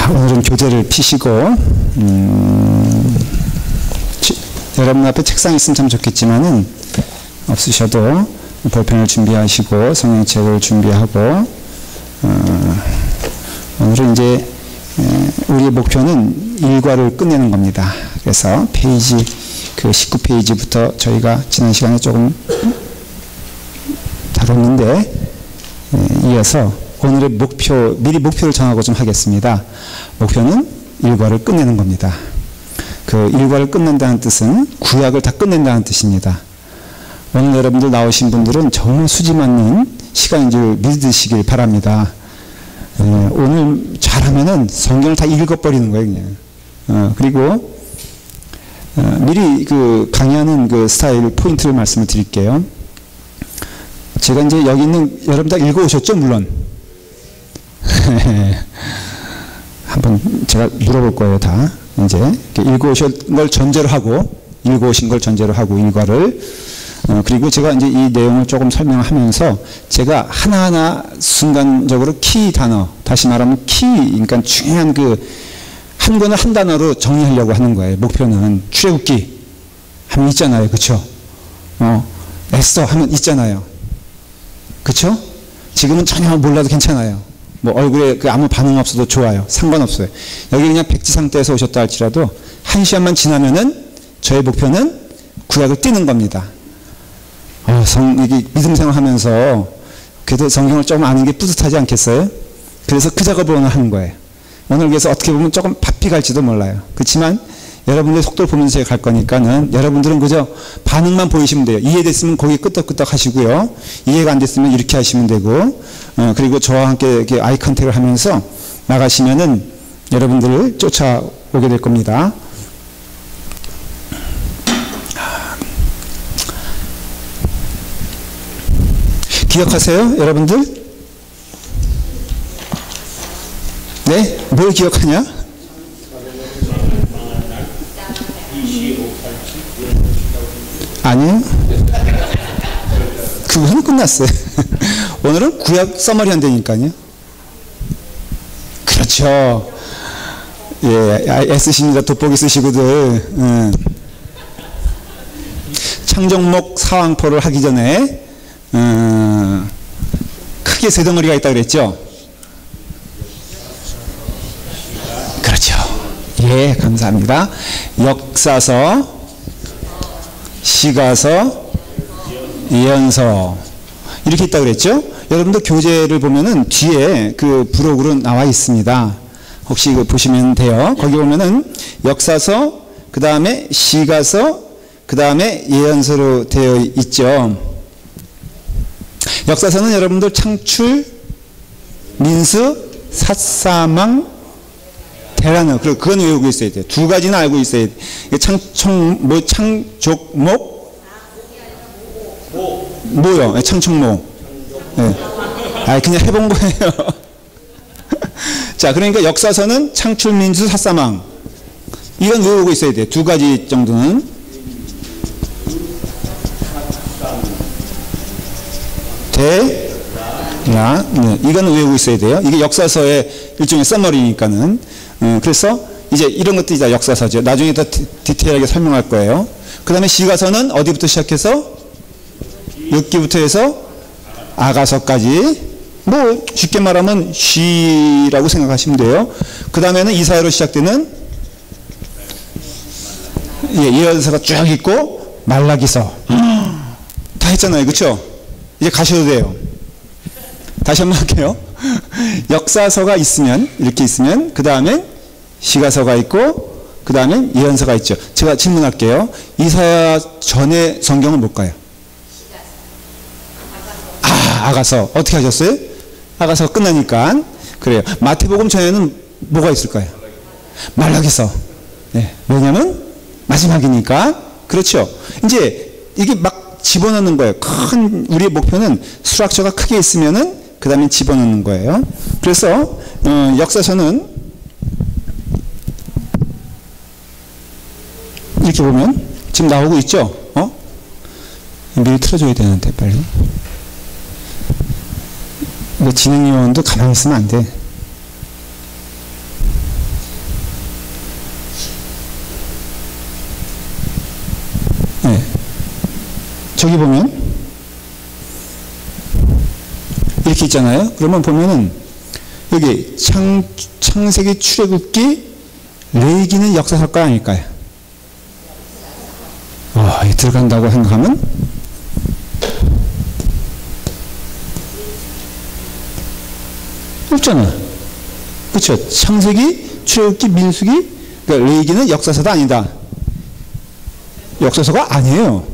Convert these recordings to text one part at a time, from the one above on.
자, 오늘은 교재를 피시고 여러분 앞에 책상 있으면 참 좋겠지만은 없으셔도 볼펜을 준비하시고 성경책을 준비하고 오늘은 이제 우리의 목표는 일과를 끝내는 겁니다. 그래서 페이지 그 19페이지부터 저희가 지난 시간에 조금 다뤘는데 이어서 오늘의 목표, 미리 목표를 정하고 좀 하겠습니다. 목표는 일과를 끝내는 겁니다. 그 일과를 끝낸다는 뜻은 구약을 다 끝낸다는 뜻입니다. 오늘 여러분들 나오신 분들은 정말 수지 맞는 시간인 줄 믿으시길 바랍니다. 오늘 잘하면은 성경을 다 읽어버리는 거예요, 그냥. 그리고 미리 그 강의하는 그 스타일 포인트를 말씀을 드릴게요. 제가 이제 여기 있는 여러분 다 읽어오셨죠, 물론. 한번 제가 물어볼 거예요, 다. 이제 읽어오신 걸 전제로 하고 일과를 그리고 제가 이제 이 내용을 조금 설명하면서 제가 하나하나 순간적으로 키 단어, 다시 말하면 그러니까 중요한 한 권을 한 단어로 정리하려고 하는 거예요. 목표는 출애굽기 하면 있잖아요, 그렇죠? 에스더 하면 있잖아요, 그렇죠? 지금은 전혀 몰라도 괜찮아요. 뭐 얼굴에 아무 반응 없어도 좋아요. 상관없어요. 여기 그냥 백지 상태에서 오셨다 할지라도 1시간만 지나면은 저의 목표는 구약을 띄는 겁니다. 이게 믿음 생활하면서 그래도 성경을 조금 아는 게 뿌듯하지 않겠어요? 그래서 그 작업을 오늘 하는 거예요. 오늘 그래서 어떻게 보면 조금 바삐 갈지도 몰라요. 그렇지만 여러분들 속도를 보면서 제가 갈 거니까는 여러분들은 그저 반응만 보이시면 돼요. 이해됐으면 거기 끄덕끄덕 하시고요. 이해가 안 됐으면 이렇게 하시면 되고, 그리고 저와 함께 이렇게 아이 컨택을 하면서 나가시면은 여러분들을 쫓아오게 될 겁니다. 기억하세요, 여러분들? 네? 뭘 기억하냐? 아니요. 그건 끝났어요. 오늘은 구약 서머리 한다니까요. 그렇죠. 예, 애쓰십니다. 돋보기 쓰시고들. 창정목 사왕포를 하기 전에 크게 세 덩어리가 있다 그랬죠. 그렇죠. 예, 감사합니다. 역사서, 시가서, 예언서 이렇게 있다 그랬죠. 여러분들 교재를 보면은 뒤에 그 부록으로 나와 있습니다. 혹시 이거 보시면 돼요. 거기 보면은 역사서, 그 다음에 시가서, 그 다음에 예언서로 되어 있죠. 역사서는 여러분들 창출, 민수, 삿사망, 대란어. 그건 외우고 있어야 돼요. 두 가지는 알고 있어야 돼요. 창족목, 뭐요? 창청모. 네. 그냥 해본 거예요. 자, 그러니까 역사서는 창출, 민수, 삿사망. 이건 외우고 있어야 돼요. 두 가지 정도는. 네, 이거는 외우고 있어야 돼요. 이게 역사서의 일종의 서머리니까는. 그래서 이제 이런 것들이 다 역사서죠. 나중에 더 디테일하게 설명할 거예요. 그 다음에 시가서는 어디부터 시작해서? 욥기부터 해서 아가서까지. 뭐 쉽게 말하면 시라고 생각하시면 돼요. 그 다음에는 이사야로 시작되는 예언서가 쭉 있고 말라기서 다 했잖아요, 그렇죠? 이제 가셔도 돼요. 다시 한번 할게요. 역사서가 있으면, 이렇게 있으면, 그 다음에 시가서가 있고, 그 다음에 예언서가 있죠. 제가 질문할게요. 이사야 전에 성경은 뭘까요? 아가서. 어떻게 하셨어요? 아가서 끝나니까. 그래요. 마태복음 전에는 뭐가 있을까요? 말라기서. 네. 왜냐면 마지막이니까. 그렇죠. 이제 이게 막 집어넣는 거예요. 우리의 목표는 수락처가 크게 있으면은 그 다음에 집어넣는 거예요. 그래서 역사서는 이렇게 보면 지금 나오고 있죠. 미리 틀어줘야 되는데 빨리. 이거 진행요원도 가만히 있으면 안 돼. 저기 보면 이렇게 있잖아요. 그러면 보면은 여기 창세기 출애굽기 레위기는 역사설가 아닐까요? 들어간다고 생각하면 없잖아. 그렇죠? 창세기, 출애굽기, 민수기, 그러니까 레위기는 역사서가 아니다. 역사서가 아니에요.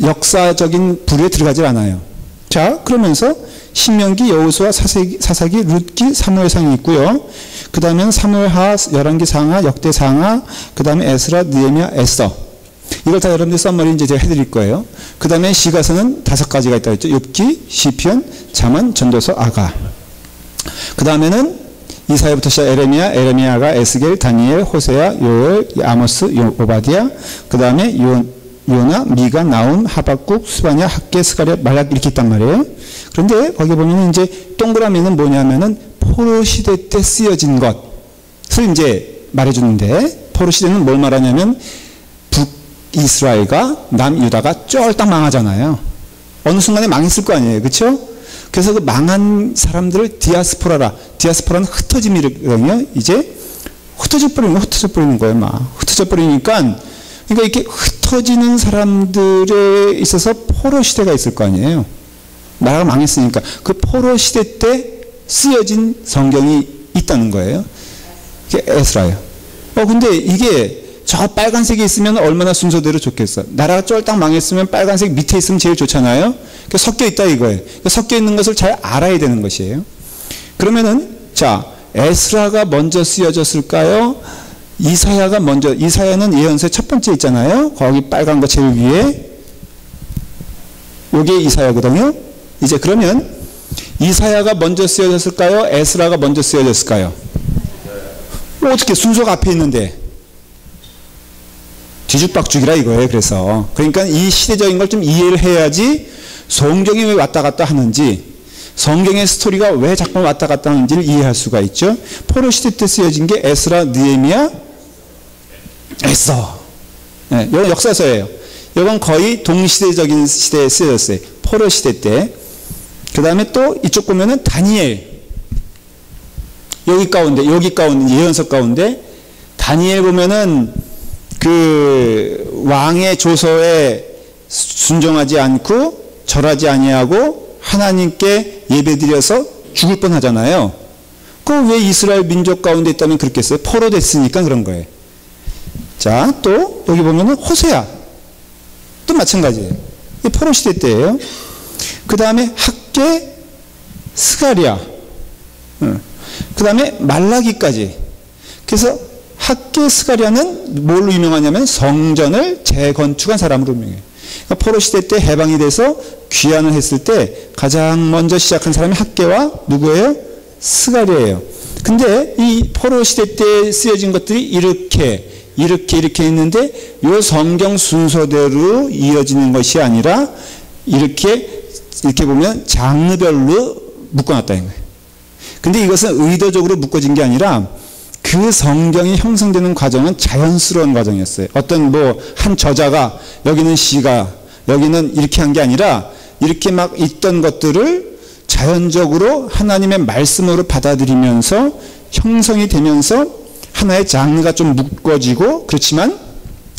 역사적인 부류에 들어가질 않아요. 자, 그러면서 신명기, 여호수아, 사사기, 룻기, 사무엘상이 있고요. 그 다음에는 사무엘하, 열왕기 상하, 역대 상하, 그 다음에 에스라, 느헤미야, 에스더. 이걸 다 여러분들 썸머리 이제 제가 해드릴 거예요. 그 다음에 시가서는 5가지가 있다고 했죠. 욥기, 시편, 잠언, 전도서, 아가. 그 다음에는 이사야부터 시작 에레미야가 에스겔, 다니엘, 호세야, 요엘, 아모스, 오바디야. 그 다음에 요나, 미가, 나움, 하박국, 수바냐, 학개, 스가랴, 말라기 이렇게 있단 말이에요. 그런데 거기 보면 이제 동그라미는 뭐냐면은 포로 시대 때 쓰여진 것을 이제 말해주는데, 포로 시대는 뭘 말하냐면 북이스라엘과 남유다가 쫄딱 망하잖아요. 어느 순간에 망했을 거 아니에요. 그렇죠? 그래서 그 망한 사람들을 디아스포라라. 디아스포라는 흩어짐이거든요. 이제 흩어져 버리는 거예요. 막 흩어져 버리니까, 그러니까 이렇게 흩어지는 사람들에 있어서 포로 시대가 있을 거 아니에요. 나라가 망했으니까 그 포로 시대 때 쓰여진 성경이 있다는 거예요. 이게 에스라예요. 근데 이게 저 빨간색이 있으면 얼마나 순서대로 좋겠어. 나라가 쫄딱 망했으면 빨간색 밑에 있으면 제일 좋잖아요. 그러니까 섞여 있다 이거예요. 그러니까 섞여 있는 것을 잘 알아야 되는 것이에요. 그러면은 자, 에스라가 먼저 쓰여졌을까요? 이사야가 먼저, 이사야는 예언서의 첫 번째 있잖아요. 거기 빨간 거 제일 위에. 요게 이사야거든요. 이제 그러면 이사야가 먼저 쓰여졌을까요? 에스라가 먼저 쓰여졌을까요? 어떻게 순서가 앞에 있는데 뒤죽박죽이라 이거예요. 그래서 그러니까 이 시대적인 걸 좀 이해를 해야지 성경이 왜 왔다 갔다 하는지, 성경의 스토리가 왜 자꾸 왔다 갔다 하는지를 이해할 수가 있죠. 포로 시대 때 쓰여진 게 에스라, 느헤미야, 에스더. 네, 이건 역사서예요. 이건 거의 동시대적인 시대에 쓰여졌어요. 포로 시대 때. 그 다음에 또 이쪽 보면은 다니엘. 여기 가운데 예언서 가운데 다니엘 보면은 그 왕의 조서에 순종하지 않고 절하지 아니하고 하나님께 예배드려서 죽을 뻔하잖아요. 그 왜 이스라엘 민족 가운데 있다면 그렇게 했어요? 포로 됐으니까 그런 거예요. 자, 또 여기 보면은 호세야. 또 마찬가지예요. 이 포로 시대 때예요. 그 다음에 학개, 스가랴. 그 다음에 말라기까지. 그래서 학개, 스가랴는 뭘로 유명하냐면 성전을 재건축한 사람으로 유명해요. 그러니까 포로 시대 때 해방이 돼서 귀환을 했을 때 가장 먼저 시작한 사람이 학개와 누구예요? 스가랴예요. 근데 이 포로 시대 때 쓰여진 것들이 이렇게 있는데 이 성경 순서대로 이어지는 것이 아니라 이렇게 보면 장르별로 묶어놨다는 거예요. 근데 이것은 의도적으로 묶어진 게 아니라 그 성경이 형성되는 과정은 자연스러운 과정이었어요. 어떤 한 저자가 여기는 시가 여기는 이렇게 한 게 아니라 이렇게 막 있던 것들을 자연적으로 하나님의 말씀으로 받아들이면서 형성이 되면서 하나의 장르가 좀 묶어지고, 그렇지만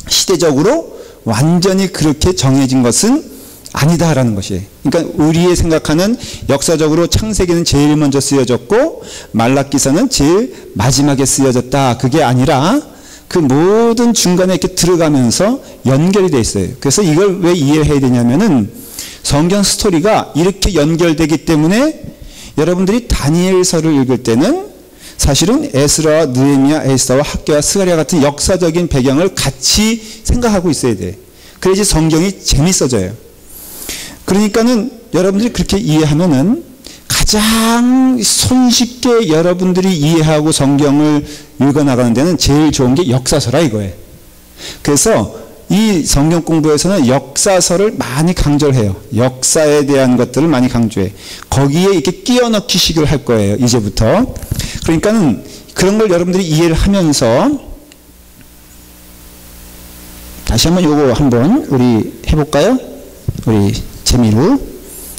시대적으로 완전히 그렇게 정해진 것은 아니다라는 것이에요. 그러니까 우리의 생각하는 역사적으로 창세기는 제일 먼저 쓰여졌고 말라기서는 제일 마지막에 쓰여졌다, 그게 아니라 그 모든 중간에 이렇게 들어가면서 연결이 돼 있어요. 그래서 이걸 왜 이해해야 되냐면은 성경 스토리가 이렇게 연결되기 때문에 여러분들이 다니엘서를 읽을 때는 사실은 에스라와 느헤미야, 에스더와 학개와 스가랴 같은 역사적인 배경을 같이 생각하고 있어야 돼. 그래야지 성경이 재밌어져요. 그러니까는 여러분들이 그렇게 이해하면은 가장 손쉽게 여러분들이 이해하고 성경을 읽어나가는 데는 제일 좋은 게 역사서라 이거예요. 그래서 이 성경 공부에서는 역사서를 많이 강조를 해요. 역사에 대한 것들을 많이 강조해. 거기에 이렇게 끼워 넣기식을 할 거예요, 이제부터. 그러니까는 그런 걸 여러분들이 이해를 하면서 다시 한번 요거 한번 우리 해볼까요? 우리 재미로.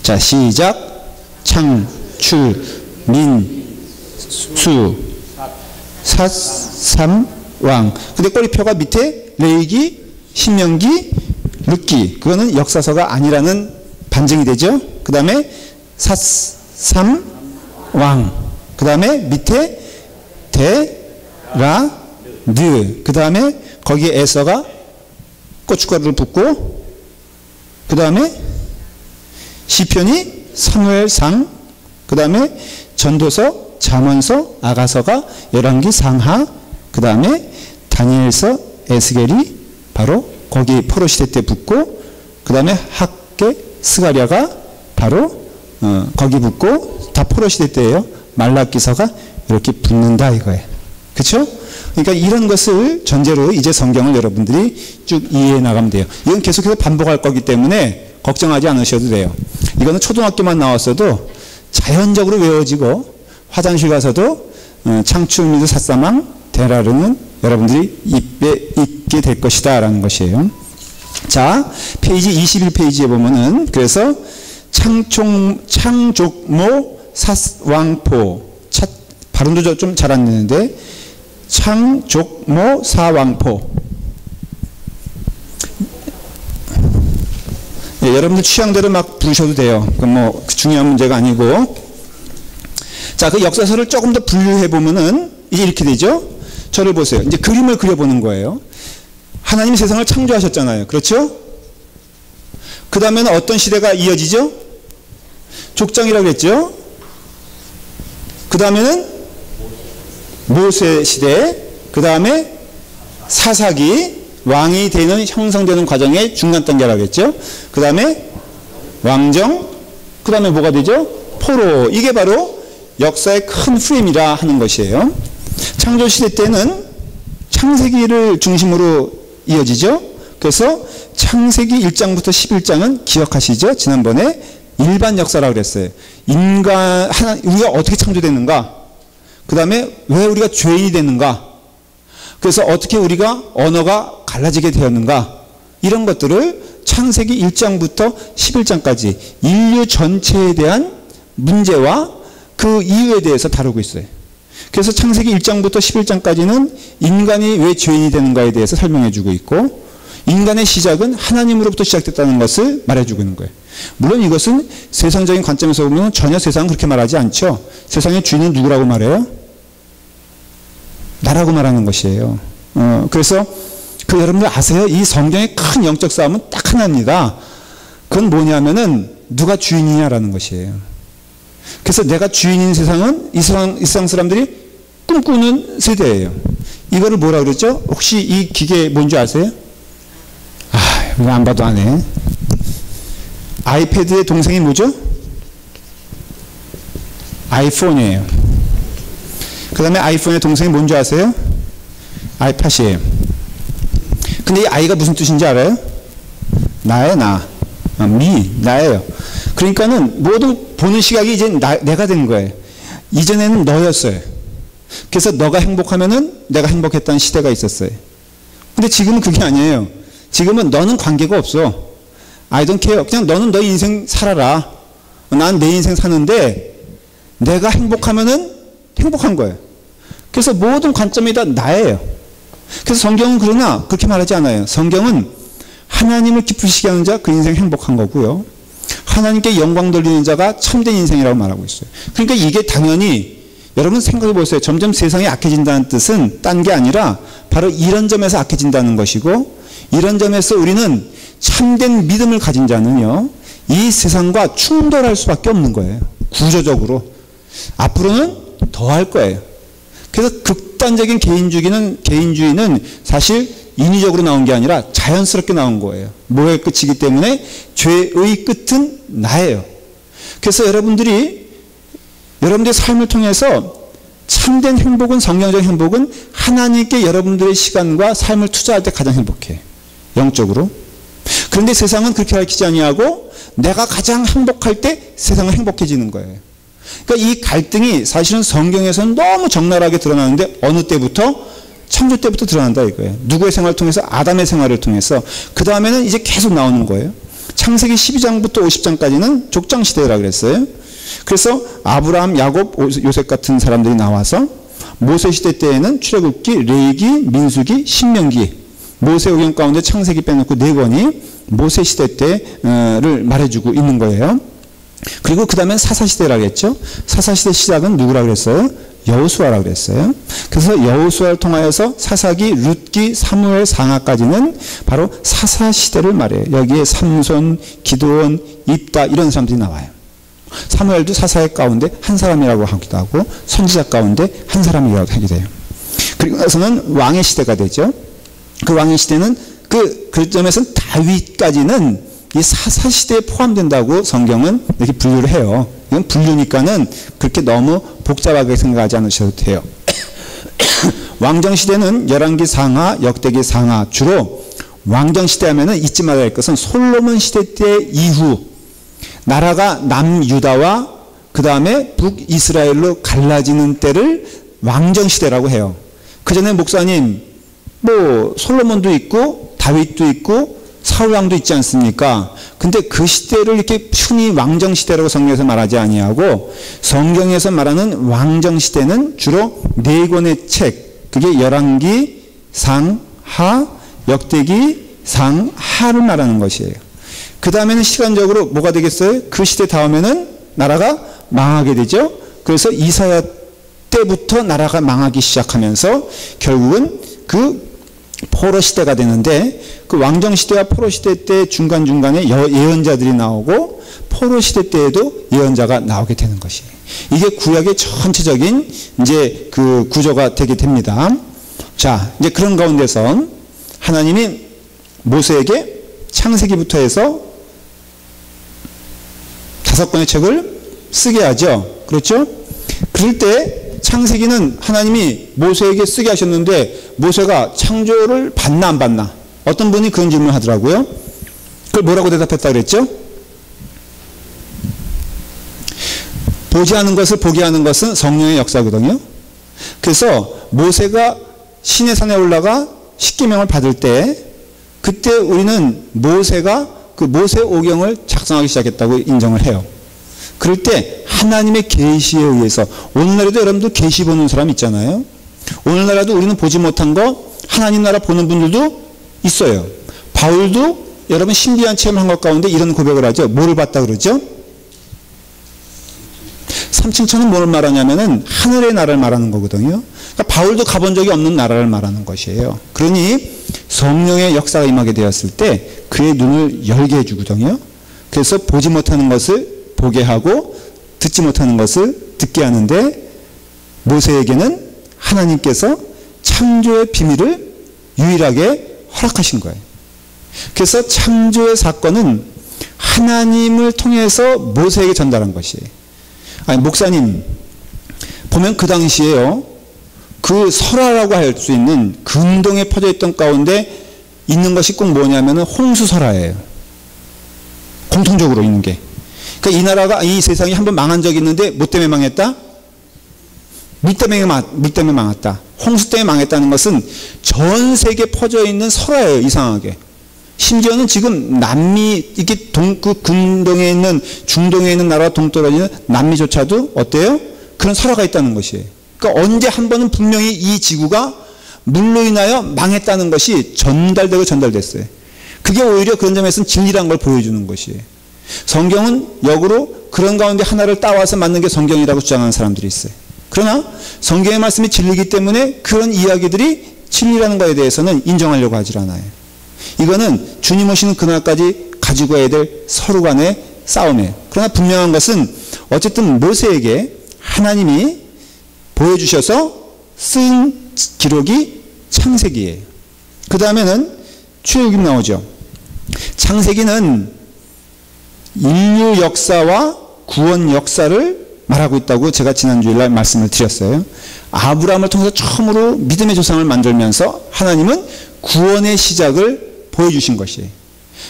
자, 시작. 창, 출, 민, 수, 삿, 삼, 왕. 근데 꼬리표가 밑에 레위기, 신명기, 룻기. 그거는 역사서가 아니라는 반증이 되죠. 그 다음에 삿, 삼, 왕. 그 다음에 밑에 대, 라, 느. 그 다음에 거기에 에서가 고춧가루를 붓고, 그 다음에 시편이 사무엘상, 그 다음에 전도서, 잠언서, 아가서가 열왕기, 상하, 그 다음에 다니엘서, 에스겔이 바로 거기 포로 시대 때 붙고, 그 다음에 학계, 스가랴가 바로 거기 붙고, 다 포로 시대 때예요. 말라기서가 이렇게 붙는다 이거예요. 그렇죠? 그러니까 이런 것을 전제로 이제 성경을 여러분들이 쭉 이해해 나가면 돼요. 이건 계속해서 반복할 거기 때문에 걱정하지 않으셔도 돼요. 이거는 초등학교만 나왔어도 자연적으로 외워지고, 화장실 가서도 창출미드 삿사망 데라르는 여러분들이 입에 있게 될 것이다 라는 것이에요. 자, 페이지 21페이지에 보면은 그래서 창족모 사왕포, 발음도 좀 잘 안 되는데 창족모 사왕포. 예, 여러분들 취향대로 막 부르셔도 돼요. 그건 뭐 중요한 문제가 아니고. 자, 그 역사서를 조금 더 분류해 보면은 이제 이렇게 되죠. 저를 보세요. 이제 그림을 그려보는 거예요. 하나님이 세상을 창조하셨잖아요. 그렇죠? 그 다음에는 어떤 시대가 이어지죠? 족장이라고 했죠? 그 다음에는 모세 시대, 그 다음에 사사기, 왕이 되는, 형성되는 과정의 중간 단계라고 했죠? 그 다음에 왕정, 그 다음에 뭐가 되죠? 포로. 이게 바로 역사의 큰 프레임이라 하는 것이에요. 창조시대 때는 창세기를 중심으로 이어지죠. 그래서 창세기 1장부터 11장은 기억하시죠? 지난번에 일반 역사라고 그랬어요. 우리가 어떻게 창조됐는가? 그 다음에 왜 우리가 죄인이 됐는가? 그래서 어떻게 우리가 언어가 갈라지게 되었는가? 이런 것들을 창세기 1장부터 11장까지 인류 전체에 대한 문제와 그 이유에 대해서 다루고 있어요. 그래서 창세기 1장부터 11장까지는 인간이 왜 죄인이 되는가에 대해서 설명해 주고 있고, 인간의 시작은 하나님으로부터 시작됐다는 것을 말해주고 있는 거예요. 물론 이것은 세상적인 관점에서 보면 전혀 세상은 그렇게 말하지 않죠. 세상의 주인은 누구라고 말해요? 나라고 말하는 것이에요. 그래서 여러분들 아세요? 이 성경의 큰 영적 싸움은 딱 하나입니다. 그건 뭐냐면은 누가 주인이냐라는 것이에요. 그래서 내가 주인인 세상은 이 세상 사람들이 꿈꾸는 세대예요. 이거를 뭐라 그랬죠? 혹시 이 기계 뭔지 아세요? 이거 안 봐도 안 해. 아이패드의 동생이 뭐죠? 아이폰이에요. 그 다음에 아이폰의 동생이 뭔지 아세요? 아이팟이에요. 근데 이 아이가 무슨 뜻인지 알아요? 나예요, 나. 나예요. 그러니까는 모두 보는 시각이 이제 내가 된 거예요. 이전에는 너였어요. 그래서 너가 행복하면은 내가 행복했다는 시대가 있었어요. 근데 지금은 그게 아니에요. 지금은 너는 관계가 없어. I don't care. 그냥 너는 너 인생 살아라. 난 내 인생 사는데 내가 행복하면은 행복한 거예요. 그래서 모든 관점이 다 나예요. 그래서 성경은 그러나 그렇게 말하지 않아요. 성경은 하나님을 기쁘시게 하는 자 그 인생 행복한 거고요. 하나님께 영광 돌리는 자가 참된 인생이라고 말하고 있어요. 그러니까 이게 당연히 여러분 생각해 보세요. 점점 세상이 악해진다는 뜻은 딴 게 아니라 바로 이런 점에서 악해진다는 것이고, 이런 점에서 우리는 참된 믿음을 가진 자는요, 이 세상과 충돌할 수밖에 없는 거예요. 구조적으로. 앞으로는 더 할 거예요. 그래서 극단적인 개인주의는 사실 인위적으로 나온 게 아니라 자연스럽게 나온 거예요. 뭐의 끝이기 때문에 죄의 끝은 나예요. 그래서 여러분들의 삶을 통해서 참된 행복은, 성경적 행복은 하나님께 여러분들의 시간과 삶을 투자할 때 가장 행복해요. 영적으로. 그런데 세상은 그렇게 가르치지 아니하고 내가 가장 행복할 때 세상은 행복해지는 거예요. 그러니까 이 갈등이 사실은 성경에서는 너무 적나라하게 드러나는데 어느 때부터? 창조 때부터 드러난다 이거예요. 누구의 생활을 통해서? 아담의 생활을 통해서. 그 다음에는 이제 계속 나오는 거예요. 창세기 12장부터 50장까지는 족장시대라고 그랬어요. 그래서 아브라함, 야곱, 요셉 같은 사람들이 나와서 모세시대 때에는 출애굽기, 레위기, 민수기, 신명기, 모세오경 가운데 창세기 빼놓고 4권이 모세시대 때를 말해주고 있는 거예요. 그리고 그 다음엔 사사시대라고 했죠. 사사시대 시작은 누구라고 그랬어요? 여호수아라고 그랬어요. 그래서 여호수아를 통하여서 사사기, 룻기, 사무엘, 상하까지는 바로 사사시대를 말해요. 여기에 삼손, 기드온, 입다 이런 사람들이 나와요. 사무엘도 사사의 가운데 한 사람이라고 하기도 하고 선지자 가운데 한 사람이라고 하기도 해요. 그리고 나서는 왕의 시대가 되죠. 그 왕의 시대는 그 점에서는 다윗까지는 이 사사시대에 포함된다고 성경은 이렇게 분류를 해요. 이건 분류니까는 그렇게 너무 복잡하게 생각하지 않으셔도 돼요. 왕정시대는 열왕기 상하, 역대기 상하, 주로 왕정시대 하면은 잊지 말아야 할 것은 솔로몬 시대 때 이후 나라가 남유다와 그 다음에 북이스라엘로 갈라지는 때를 왕정시대라고 해요. 그 전에 목사님 뭐 솔로몬도 있고 다윗도 있고 사울왕도 있지 않습니까? 근데 그 시대를 이렇게 흔히 왕정시대라고 성경에서 말하지 아니하고 성경에서 말하는 왕정시대는 주로 4권의 책, 그게 열왕기, 상하, 역대기, 상하를 말하는 것이에요. 그 다음에는 시간적으로 뭐가 되겠어요? 그 시대 다음에는 나라가 망하게 되죠. 그래서 이사야 때부터 나라가 망하기 시작하면서 결국은 그 포로 시대가 되는데 그 왕정 시대와 포로 시대 때 중간중간에 예언자들이 나오고 포로 시대 때에도 예언자가 나오게 되는 것이에요. 이게 구약의 전체적인 이제 그 구조가 되게 됩니다. 자, 이제 그런 가운데서 하나님이 모세에게 창세기부터 해서 5권의 책을 쓰게 하죠. 그렇죠? 그럴 때 창세기는 하나님이 모세에게 쓰게 하셨는데 모세가 창조를 받나 안 받나? 어떤 분이 그런 질문을 하더라고요. 그걸 뭐라고 대답했다 그랬죠? 보지 않는 것을 보게 하는 것은 성령의 역사거든요. 그래서 모세가 시내산에 올라가 십계명을 받을 때 그때 우리는 모세가 그 모세오경을 작성하기 시작했다고 인정을 해요. 그럴 때 하나님의 계시에 의해서 오늘날에도 여러분들 계시 보는 사람 있잖아요. 오늘날에도 우리는 보지 못한 거 하나님 나라 보는 분들도 있어요. 바울도 여러분 신비한 체험을 한 것 가운데 이런 고백을 하죠. 뭐를 봤다 그러죠? 3층천은 뭘 말하냐면은 하늘의 나라를 말하는 거거든요. 그러니까 바울도 가본 적이 없는 나라를 말하는 것이에요. 그러니 성령의 역사가 임하게 되었을 때 그의 눈을 열게 해주거든요. 그래서 보지 못하는 것을 보게 하고 듣지 못하는 것을 듣게 하는데 모세에게는 하나님께서 창조의 비밀을 유일하게 허락하신 거예요. 그래서 창조의 사건은 하나님을 통해서 모세에게 전달한 것이에요. 아니, 목사님 보면 그 당시에요, 그 설화라고 할 수 있는 근동에 퍼져 있던 가운데 있는 것이 꼭 뭐냐면은 홍수설화예요. 공통적으로 있는 게. 그러니까 이 나라가, 이 세상이 한번 망한 적이 있는데 뭐 때문에 망했다? 물 때문에 망했다. 홍수 때문에 망했다는 것은 전 세계에 퍼져 있는 설화예요. 이상하게. 심지어는 지금 남미, 이게 그 근동에 있는, 중동에 있는 나라와 동떨어지는 남미조차도 어때요? 그런 설화가 있다는 것이에요. 그러니까 언제 한 번은 분명히 이 지구가 물로 인하여 망했다는 것이 전달됐어요. 그게 오히려 그런 점에서는 진리란 걸 보여주는 것이에요. 성경은 역으로 그런 가운데 하나를 따와서 만든 게 성경이라고 주장하는 사람들이 있어요. 그러나 성경의 말씀이 진리이기 때문에 그런 이야기들이 진리라는 것에 대해서는 인정하려고 하질 않아요. 이거는 주님 오시는 그날까지 가지고 가야 될 서로 간의 싸움이에요. 그러나 분명한 것은 어쨌든 모세에게 하나님이 보여주셔서 쓴 기록이 창세기예요. 그 다음에는 출애굽이 나오죠. 창세기는 인류 역사와 구원 역사를 말하고 있다고 제가 지난주일날 말씀을 드렸어요. 아브라함을 통해서 처음으로 믿음의 조상을 만들면서 하나님은 구원의 시작을 보여주신 것이에요.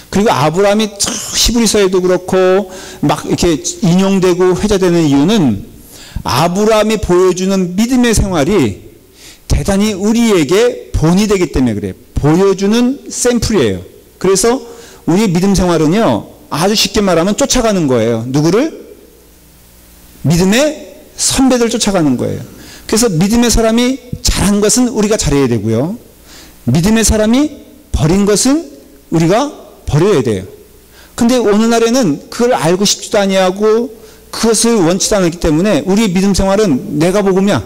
그리고 아브라함이 히브리서에도 그렇고 막 이렇게 인용되고 회자되는 이유는 아브라함이 보여주는 믿음의 생활이 대단히 우리에게 본이 되기 때문에 그래요. 보여주는 샘플이에요. 그래서 우리의 믿음 생활은요, 아주 쉽게 말하면 쫓아가는 거예요. 누구를? 믿음의 선배들 쫓아가는 거예요. 그래서 믿음의 사람이 잘한 것은 우리가 잘해야 되고요. 믿음의 사람이 버린 것은 우리가 버려야 돼요. 근데 오늘날에는 그걸 알고 싶지도 아니하고 그것을 원치도 않기 때문에 우리의 믿음 생활은 내가 복음이야.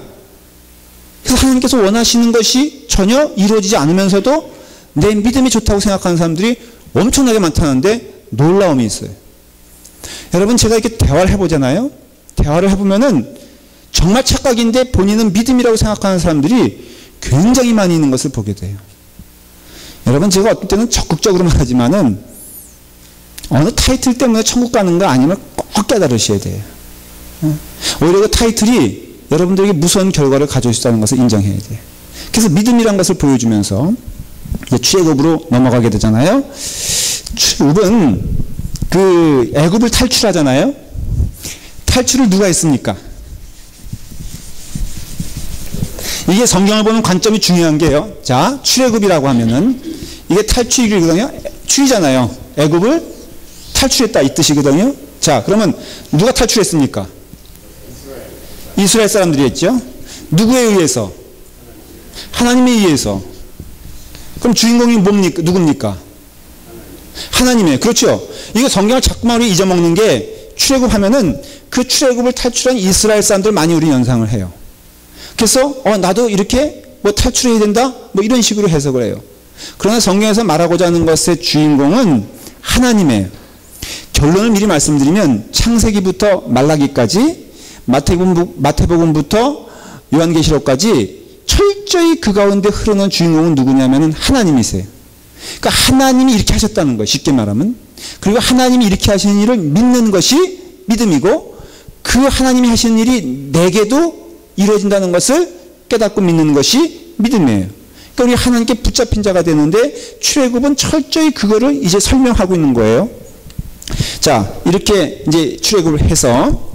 그래서 하나님께서 원하시는 것이 전혀 이루어지지 않으면서도 내 믿음이 좋다고 생각하는 사람들이 엄청나게 많다는데 놀라움이 있어요. 여러분, 제가 이렇게 대화를 해보잖아요. 대화를 해보면은 정말 착각인데 본인은 믿음이라고 생각하는 사람들이 굉장히 많이 있는 것을 보게 돼요. 여러분, 제가 어떤 때는 적극적으로 말하지만은 어느 타이틀 때문에 천국 가는 거 아니면 꼭 깨달으셔야 돼요. 오히려 그 타이틀이 여러분들에게 무서운 결과를 가져올 수 있다는 것을 인정해야 돼요. 그래서 믿음이라는 것을 보여주면서 이제 출애굽으로 넘어가게 되잖아요. 출애굽은 그 애굽을 탈출하잖아요. 탈출을 누가 했습니까? 이게 성경을 보는 관점이 중요한 게요. 자, 출애굽이라고 하면은 이게 탈출이거든요. 출이잖아요. 애굽을 탈출했다 이 뜻이거든요. 자, 그러면 누가 탈출했습니까? 이스라엘 사람들이 했죠. 누구에 의해서? 하나님에 의해서. 그럼 주인공이 뭡니까? 누굽니까? 하나님이에요. 그렇죠. 이거 성경을 자꾸만 우리 잊어먹는 게 출애굽하면은 그 출애굽을 탈출한 이스라엘 사람들 많이 우리 연상을 해요. 그래서 나도 이렇게 뭐 탈출해야 된다? 뭐 이런 식으로 해석을 해요. 그러나 성경에서 말하고자 하는 것의 주인공은 하나님이에요. 결론을 미리 말씀드리면 창세기부터 말라기까지 마태복음부터 요한계시록까지 철저히 그 가운데 흐르는 주인공은 누구냐면 하나님이세요. 그러니까 하나님이 이렇게 하셨다는 거예요. 쉽게 말하면. 그리고 하나님이 이렇게 하시는 일을 믿는 것이 믿음이고 그 하나님이 하시는 일이 내게도 이루어진다는 것을 깨닫고 믿는 것이 믿음이에요. 그러니까 우리 하나님께 붙잡힌 자가 되는데 출애굽은 철저히 그거를 이제 설명하고 있는 거예요. 자, 이렇게 이제 출애굽을 해서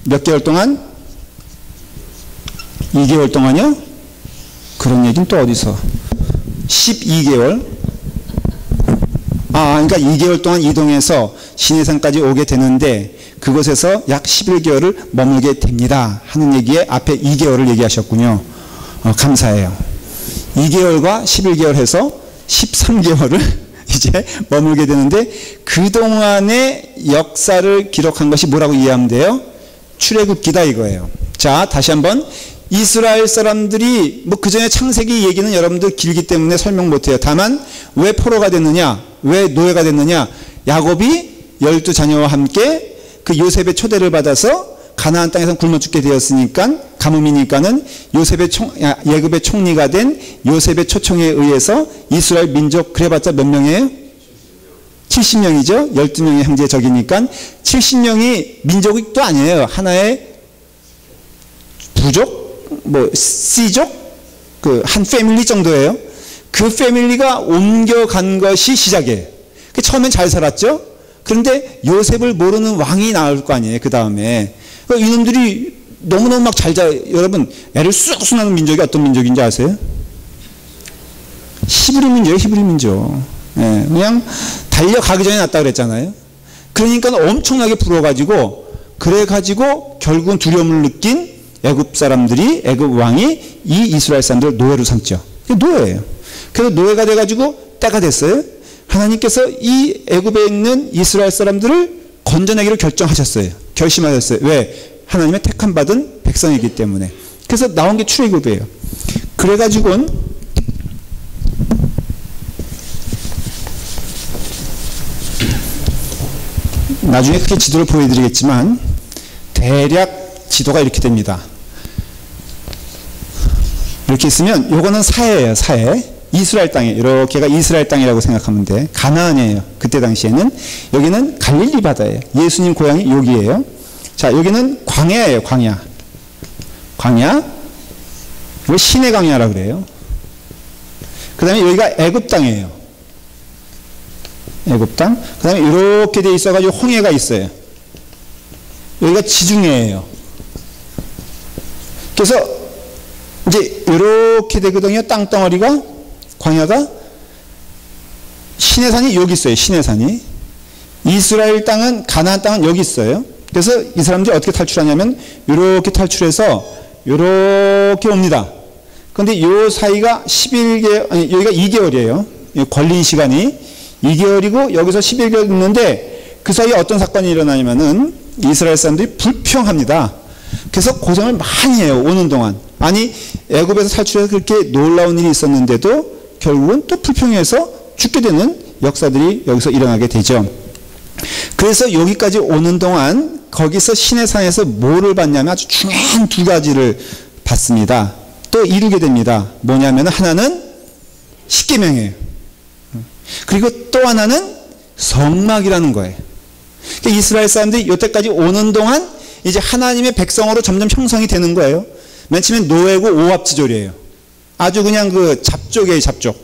몇 개월 동안? 2개월 동안요? 그런 얘기는 또 어디서? 12개월. 그러니까 2개월 동안 이동해서 시내산까지 오게 되는데 그곳에서 약 11개월을 머물게 됩니다 하는 얘기에 앞에 2개월을 얘기하셨군요. 감사해요. 2개월과 11개월 해서 13개월을 이제 머물게 되는데 그동안의 역사를 기록한 것이 뭐라고 이해하면 돼요? 출애굽기다 이거예요. 자, 다시 한번 이스라엘 사람들이 뭐 그전에 창세기 얘기는 여러분들 길기 때문에 설명 못해요. 다만 왜 포로가 됐느냐, 왜 노예가 됐느냐, 야곱이 12자녀와 함께 그 요셉의 초대를 받아서 가나안 땅에서 굶어 죽게 되었으니까 가뭄이니까는 예굽의 총리가 된 요셉의 초청에 의해서 이스라엘 민족 그래봤자 몇 명이에요? 70명이죠. 12명의 형제 적이니까 70명이 민족이 또 아니에요. 하나의 부족, 뭐 C족, 그 한 패밀리 정도예요. 그 패밀리가 옮겨간 것이 시작이에요. 처음엔 잘 살았죠. 그런데 요셉을 모르는 왕이 나올 거 아니에요. 그 다음에 이놈들이 너무너무 막 여러분 애를 쑥쑥 낳는 민족이 어떤 민족인지 아세요? 히브리 민족이에요. 히브리 민족. 예, 그냥 달려가기 전에 낳았다 그랬잖아요. 그러니까 엄청나게 부러워가지고 그래가지고 결국은 두려움을 느낀 애굽 사람들이, 애굽 왕이 이 이스라엘 사람들을 노예로 삼죠. 노예예요. 그래서 노예가 돼가지고 때가 됐어요. 하나님께서 이 애굽에 있는 이스라엘 사람들을 건져내기로 결정하셨어요. 결심하셨어요. 왜? 하나님의 택함 받은 백성이기 때문에. 그래서 나온 게 출애굽이에요. 그래가지고는 나중에 크게 지도를 보여드리겠지만 대략 지도가 이렇게 됩니다. 이렇게 있으면 요거는 사해예요. 사해. 이스라엘 땅에 이렇게가 이스라엘 땅이라고 생각하면 돼. 가나안이에요. 그때 당시에는. 여기는 갈릴리 바다예요. 예수님 고향이 여기예요. 자, 여기는 광야예요. 광야. 광야. 이거 신의 광야라고 그래요. 그 다음에 여기가 애굽 땅이에요. 애굽 땅. 그 다음에 이렇게 돼 있어가지고 홍해가 있어요. 여기가 지중해예요. 그래서 이제 이렇게 되거든요. 땅덩어리가. 광야가. 시내산이 여기 있어요. 시내산이. 이스라엘 땅은, 가나안 땅은 여기 있어요. 그래서 이 사람들이 어떻게 탈출하냐면 이렇게 탈출해서 이렇게 옵니다. 그런데 요 사이가 11개월, 아니 여기가 2개월이에요. 걸린 시간이 2개월이고 여기서 11개월 있는데 그 사이에 어떤 사건이 일어나냐면은 이스라엘 사람들이 불평합니다. 그래서 고생을 많이 해요. 오는 동안. 아니 애굽에서 탈출해서 그렇게 놀라운 일이 있었는데도 결국은 또 불평해서 죽게 되는 역사들이 여기서 일어나게 되죠. 그래서 여기까지 오는 동안 거기서 시내산에서 뭐를 받냐면 아주 중요한 두 가지를 받습니다. 또 이루게 됩니다. 뭐냐면 하나는 십계명이에요. 그리고 또 하나는 성막이라는 거예요. 그러니까 이스라엘 사람들이 이때까지 오는 동안 이제 하나님의 백성으로 점점 형성이 되는 거예요. 맨 처음엔 노예고 오합지졸이에요. 아주 그냥 그 잡족이에요, 잡족.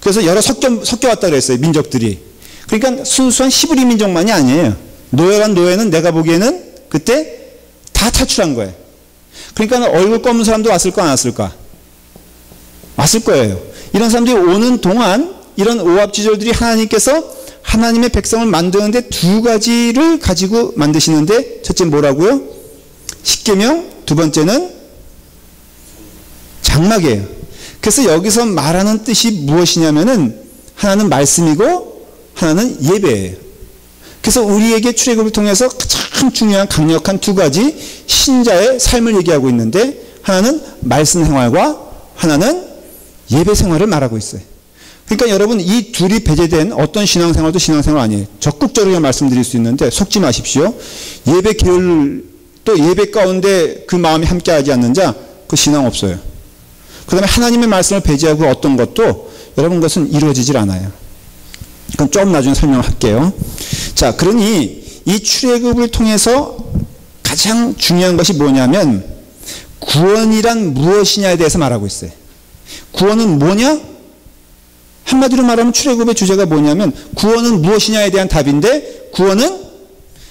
그래서 여러 섞여왔다 그랬어요, 민족들이. 그러니까 순수한 히브리 민족만이 아니에요. 노예는 내가 보기에는 그때 다 탈출한 거예요. 그러니까 얼굴 검은 사람도 왔을까 안 왔을까? 왔을 거예요. 이런 사람들이 오는 동안 이런 오합지졸들이 하나님께서 하나님의 백성을 만드는데 두 가지를 가지고 만드시는데 첫째 뭐라고요? 십계명, 두 번째는 장막이에요. 그래서 여기서 말하는 뜻이 무엇이냐면은 하나는 말씀이고 하나는 예배예요. 그래서 우리에게 출애굽을 통해서 가장 중요한 강력한 두 가지 신자의 삶을 얘기하고 있는데 하나는 말씀 생활과 하나는 예배 생활을 말하고 있어요. 그러니까 여러분 이 둘이 배제된 어떤 신앙생활도 신앙생활 아니에요. 적극적으로 말씀드릴 수 있는데 속지 마십시오. 예배 게을 또 예배 가운데 그 마음이 함께하지 않는 자 그 신앙 없어요. 그 다음에 하나님의 말씀을 배제하고 어떤 것도 여러분 것은 이루어지질 않아요. 그럼 좀 나중에 설명할게요. 자, 그러니 이 출애굽을 통해서 가장 중요한 것이 뭐냐면 구원이란 무엇이냐에 대해서 말하고 있어요. 구원은 뭐냐? 한마디로 말하면 출애굽의 주제가 뭐냐면 구원은 무엇이냐에 대한 답인데 구원은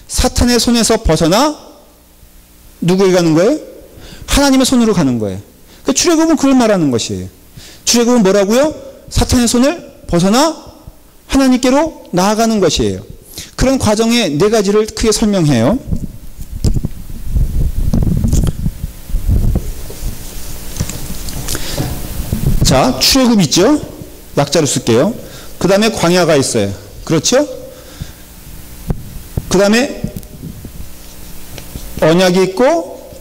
사탄의 손에서 벗어나 누구에게 가는 거예요? 하나님의 손으로 가는 거예요. 그러니까 출애굽은 그걸 말하는 것이에요. 출애굽은 뭐라고요? 사탄의 손을 벗어나 하나님께로 나아가는 것이에요. 그런 과정의 네 가지를 크게 설명해요. 자, 출애굽 있죠? 약자로 쓸게요. 그 다음에 광야가 있어요. 그렇죠? 그 다음에 언약이 있고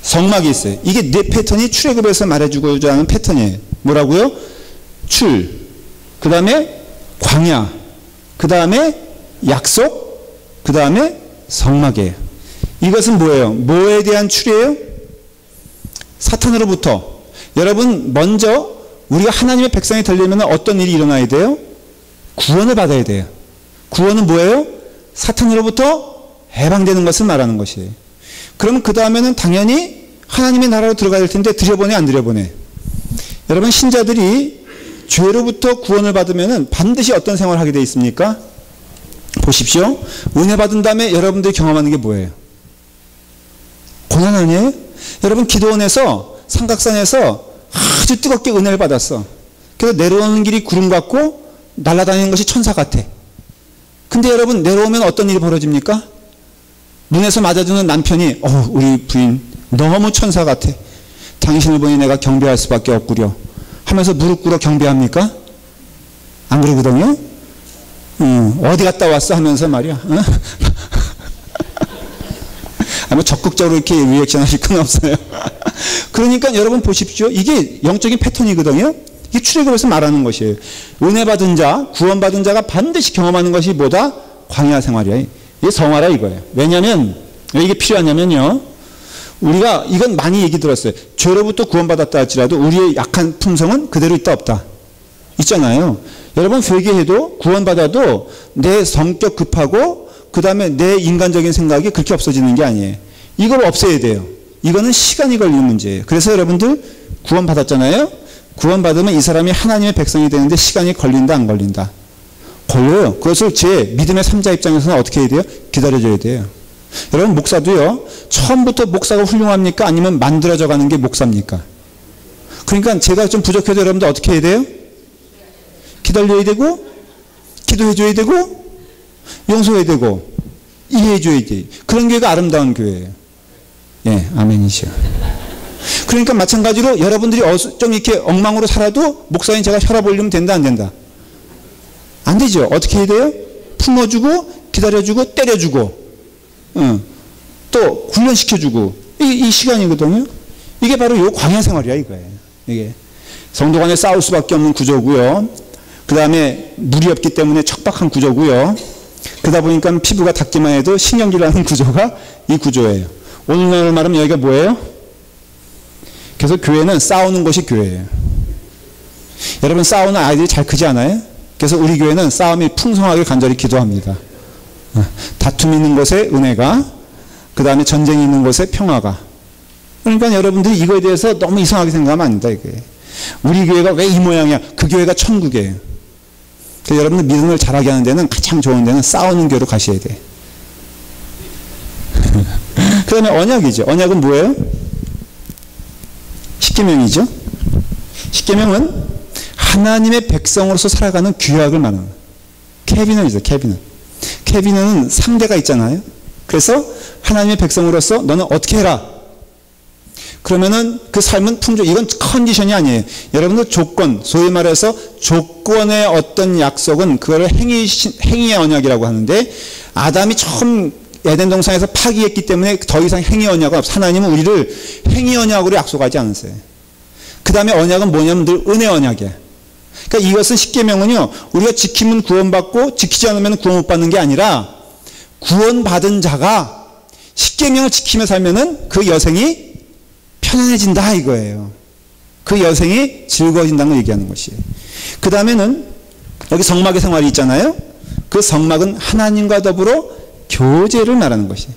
성막이 있어요. 이게 네 패턴이 출애굽에서 말해주고자 하는 패턴이에요. 뭐라고요? 출, 그 다음에 광야, 그 다음에 약속, 그 다음에 성막이에요. 이것은 뭐예요? 뭐에 대한 출이에요? 사탄으로부터. 여러분 먼저 우리가 하나님의 백성이 되려면 어떤 일이 일어나야 돼요? 구원을 받아야 돼요. 구원은 뭐예요? 사탄으로부터 해방되는 것을 말하는 것이에요. 그럼 그 다음에는 당연히 하나님의 나라로 들어가야 될 텐데 들여보내 안 들여보내? 여러분 신자들이 죄로부터 구원을 받으면 반드시 어떤 생활을 하게 되어 있습니까? 보십시오. 은혜 받은 다음에 여러분들이 경험하는 게 뭐예요? 고난 아니에요? 여러분 기도원에서 삼각산에서 아주 뜨겁게 은혜를 받았어. 그래서 내려오는 길이 구름 같고 날아다니는 것이 천사 같아. 근데 여러분 내려오면 어떤 일이 벌어집니까? 눈에서 맞아주는 남편이 우리 부인 너무 천사 같아. 당신을 보니 내가 경배할 수밖에 없구려 하면서 무릎 꿇어 경배합니까? 안 그러거든요? 어디 갔다 왔어 하면서 말이야. 뭐 적극적으로 이렇게 리액션 하실 건 없어요. 그러니까 여러분 보십시오. 이게 영적인 패턴이거든요. 이게 출애굽에서 말하는 것이에요. 은혜 받은 자, 구원 받은 자가 반드시 경험하는 것이 뭐다? 광야 생활이야. 이게 성화라 이거예요. 왜냐하면 왜 이게 필요하냐면요. 우리가 이건 많이 얘기 들었어요. 죄로부터 구원받았다 할지라도 우리의 약한 품성은 그대로 있다 없다. 있잖아요. 여러분 회개해도 구원받아도 내 성격 급하고 그 다음에 내 인간적인 생각이 그렇게 없어지는 게 아니에요. 이걸 없애야 돼요. 이거는 시간이 걸리는 문제예요. 그래서 여러분들 구원받았잖아요. 구원받으면 이 사람이 하나님의 백성이 되는데 시간이 걸린다 안 걸린다? 걸려요. 그것을 제 믿음의 3자 입장에서는 어떻게 해야 돼요? 기다려줘야 돼요. 여러분 목사도요. 처음부터 목사가 훌륭합니까? 아니면 만들어져 가는 게 목사입니까? 그러니까 제가 좀 부족해도 여러분들 어떻게 해야 돼요? 기다려야 되고 기도해줘야 되고 용서해야 되고 이해해줘야지. 그런 교회가 아름다운 교회예요. 예, 아멘이죠. 그러니까 마찬가지로 여러분들이 좀 이렇게 엉망으로 살아도 목사님 제가 혈압 올리면 된다 안 된다? 안 되죠. 어떻게 해야 돼요? 품어주고 기다려주고 때려주고 또 훈련시켜주고 이 시간이거든요. 이게 바로 요 광야 생활이야 이거예요. 이게 성도 간에 싸울 수밖에 없는 구조고요. 그 다음에 물이 없기 때문에 척박한 구조고요. 그러다 보니까 피부가 닿기만 해도 신경질나는 구조가 이 구조예요. 오늘날 말하면 여기가 뭐예요? 그래서 교회는 싸우는 것이 교회예요. 여러분 싸우는 아이들이 잘 크지 않아요? 그래서 우리 교회는 싸움이 풍성하게 간절히 기도합니다. 다툼이 있는 곳에 은혜가, 그 다음에 전쟁이 있는 곳에 평화가. 그러니까 여러분들이 이거에 대해서 너무 이상하게 생각하면 안 된다 이거예요. 우리 교회가 왜 이 모양이야? 그 교회가 천국이에요. 그래서 여러분들 믿음을 잘하게 하는 데는 가장 좋은 데는 싸우는 교회로 가셔야 돼. 그 다음에 언약이죠. 언약은 뭐예요? 십계명이죠. 십계명은 하나님의 백성으로서 살아가는 규약을 말하는 거예요. 캐비넌이죠. 캐비넌. 캐비넌은 상대가 있잖아요. 그래서 하나님의 백성으로서 너는 어떻게 해라. 그러면은 그 삶은 풍조, 이건 컨디션이 아니에요. 여러분들 조건, 소위 말해서 조건의 어떤 약속은 그거를 행위의 언약이라고 하는데, 아담이 처음 에덴 동산에서 파기했기 때문에 더 이상 행위 언약은 없어요. 하나님은 우리를 행위 언약으로 약속하지 않으세요. 그 다음에 언약은 뭐냐면 늘 은혜 언약이에요. 그러니까 이것은 십계명은요, 우리가 지키면 구원받고 지키지 않으면 구원 못 받는 게 아니라, 구원받은 자가 십계명을 지키며 살면은 그 여생이 편안해진다 이거예요. 그 여생이 즐거워진다는 걸 얘기하는 것이에요. 그 다음에는 여기 성막의 생활이 있잖아요. 그 성막은 하나님과 더불어 교제를 말하는 것이에요.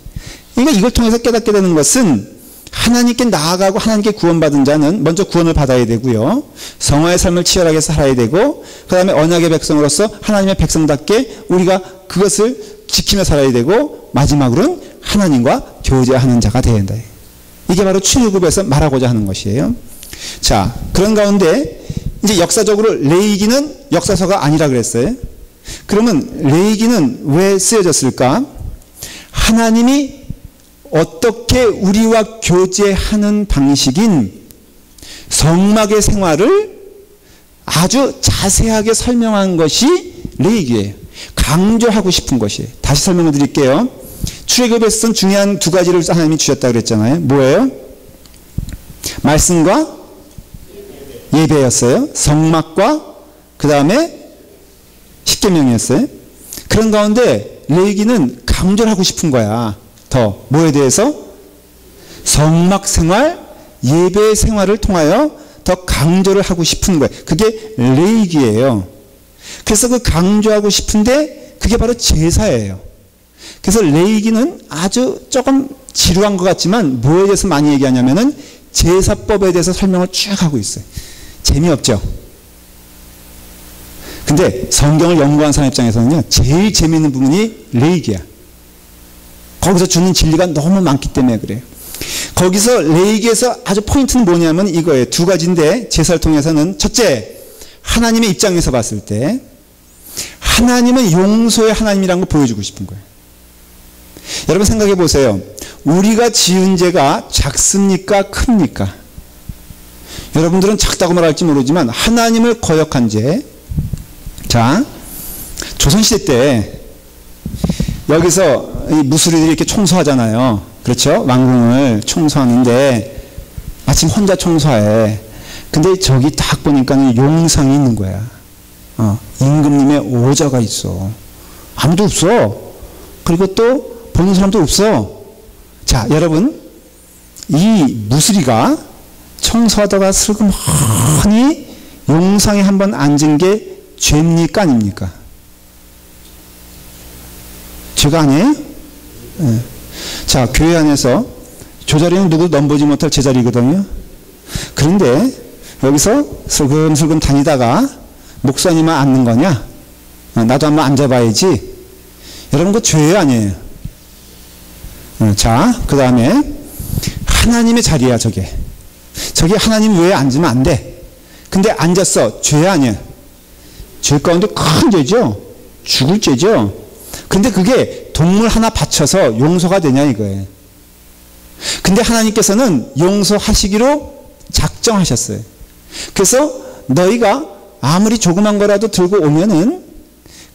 그러니까 이걸 통해서 깨닫게 되는 것은 하나님께 나아가고 하나님께 구원받은 자는 먼저 구원을 받아야 되고요. 성화의 삶을 치열하게 살아야 되고, 그 다음에 언약의 백성으로서 하나님의 백성답게 우리가 그것을 지키며 살아야 되고, 마지막으로는 하나님과 교제하는 자가 되어야 된다. 이게 바로 출애굽에서 말하고자 하는 것이에요. 자, 그런 가운데 이제 역사적으로 레위기는 역사서가 아니라 그랬어요. 그러면 레위기는 왜 쓰여졌을까? 하나님이 어떻게 우리와 교제하는 방식인 성막의 생활을 아주 자세하게 설명한 것이 레위기예요. 강조하고 싶은 것이에요. 다시 설명을 드릴게요. 출애굽에서는 중요한 두 가지를 하나님이 주셨다고 그랬잖아요. 뭐예요? 말씀과 예배였어요. 성막과 그 다음에 십계명이었어요. 그런 가운데 레위기는 강조를 하고 싶은 거야. 더 뭐에 대해서? 성막 생활, 예배 생활을 통하여 더 강조를 하고 싶은 거예요. 그게 레위기예요. 그래서 그 강조하고 싶은데 그게 바로 제사예요. 그래서 레위기는 아주 조금 지루한 것 같지만 뭐에 대해서 많이 얘기하냐면은 제사법에 대해서 설명을 쭉 하고 있어요. 재미없죠? 근데 성경을 연구한 사람 입장에서는요, 제일 재미있는 부분이 레위기야. 거기서 주는 진리가 너무 많기 때문에 그래요. 거기서 레위기에서 아주 포인트는 뭐냐면 이거예요. 두 가지인데 제사를 통해서는 첫째, 하나님의 입장에서 봤을 때 하나님은 용서의 하나님이라는 걸 보여주고 싶은 거예요. 여러분 생각해 보세요. 우리가 지은 죄가 작습니까? 큽니까? 여러분들은 작다고 말할지 모르지만 하나님을 거역한 죄. 자, 조선시대 때 여기서 이 무술이들이 이렇게 청소하잖아요. 그렇죠? 왕궁을 청소하는데 마침 혼자 청소해. 근데 저기 딱 보니까 용상이 있는 거야. 임금님의 오저가 있어. 아무도 없어. 그리고 또 보는 사람도 없어. 자, 여러분, 이 무술이가 청소하다가 슬그머니 용상에 한번 앉은 게 죄입니까? 아닙니까? 죄가 아니에요? 네. 자, 교회 안에서 저 자리는 누구도 넘보지 못할 제자리거든요. 그런데 여기서 슬금슬금 다니다가 목사님만 앉는 거냐? 나도 한번 앉아봐야지. 여러분, 그거 죄예요? 아니에요? 자, 그 다음에 하나님의 자리야 저게. 저게 하나님 외에 앉으면 안 돼. 근데 앉았어. 죄 아니야? 죄 가운데 큰 죄죠. 죽을 죄죠. 근데 그게 동물 하나 바쳐서 용서가 되냐 이거예요. 근데 하나님께서는 용서하시기로 작정하셨어요. 그래서 너희가 아무리 조그만 거라도 들고 오면은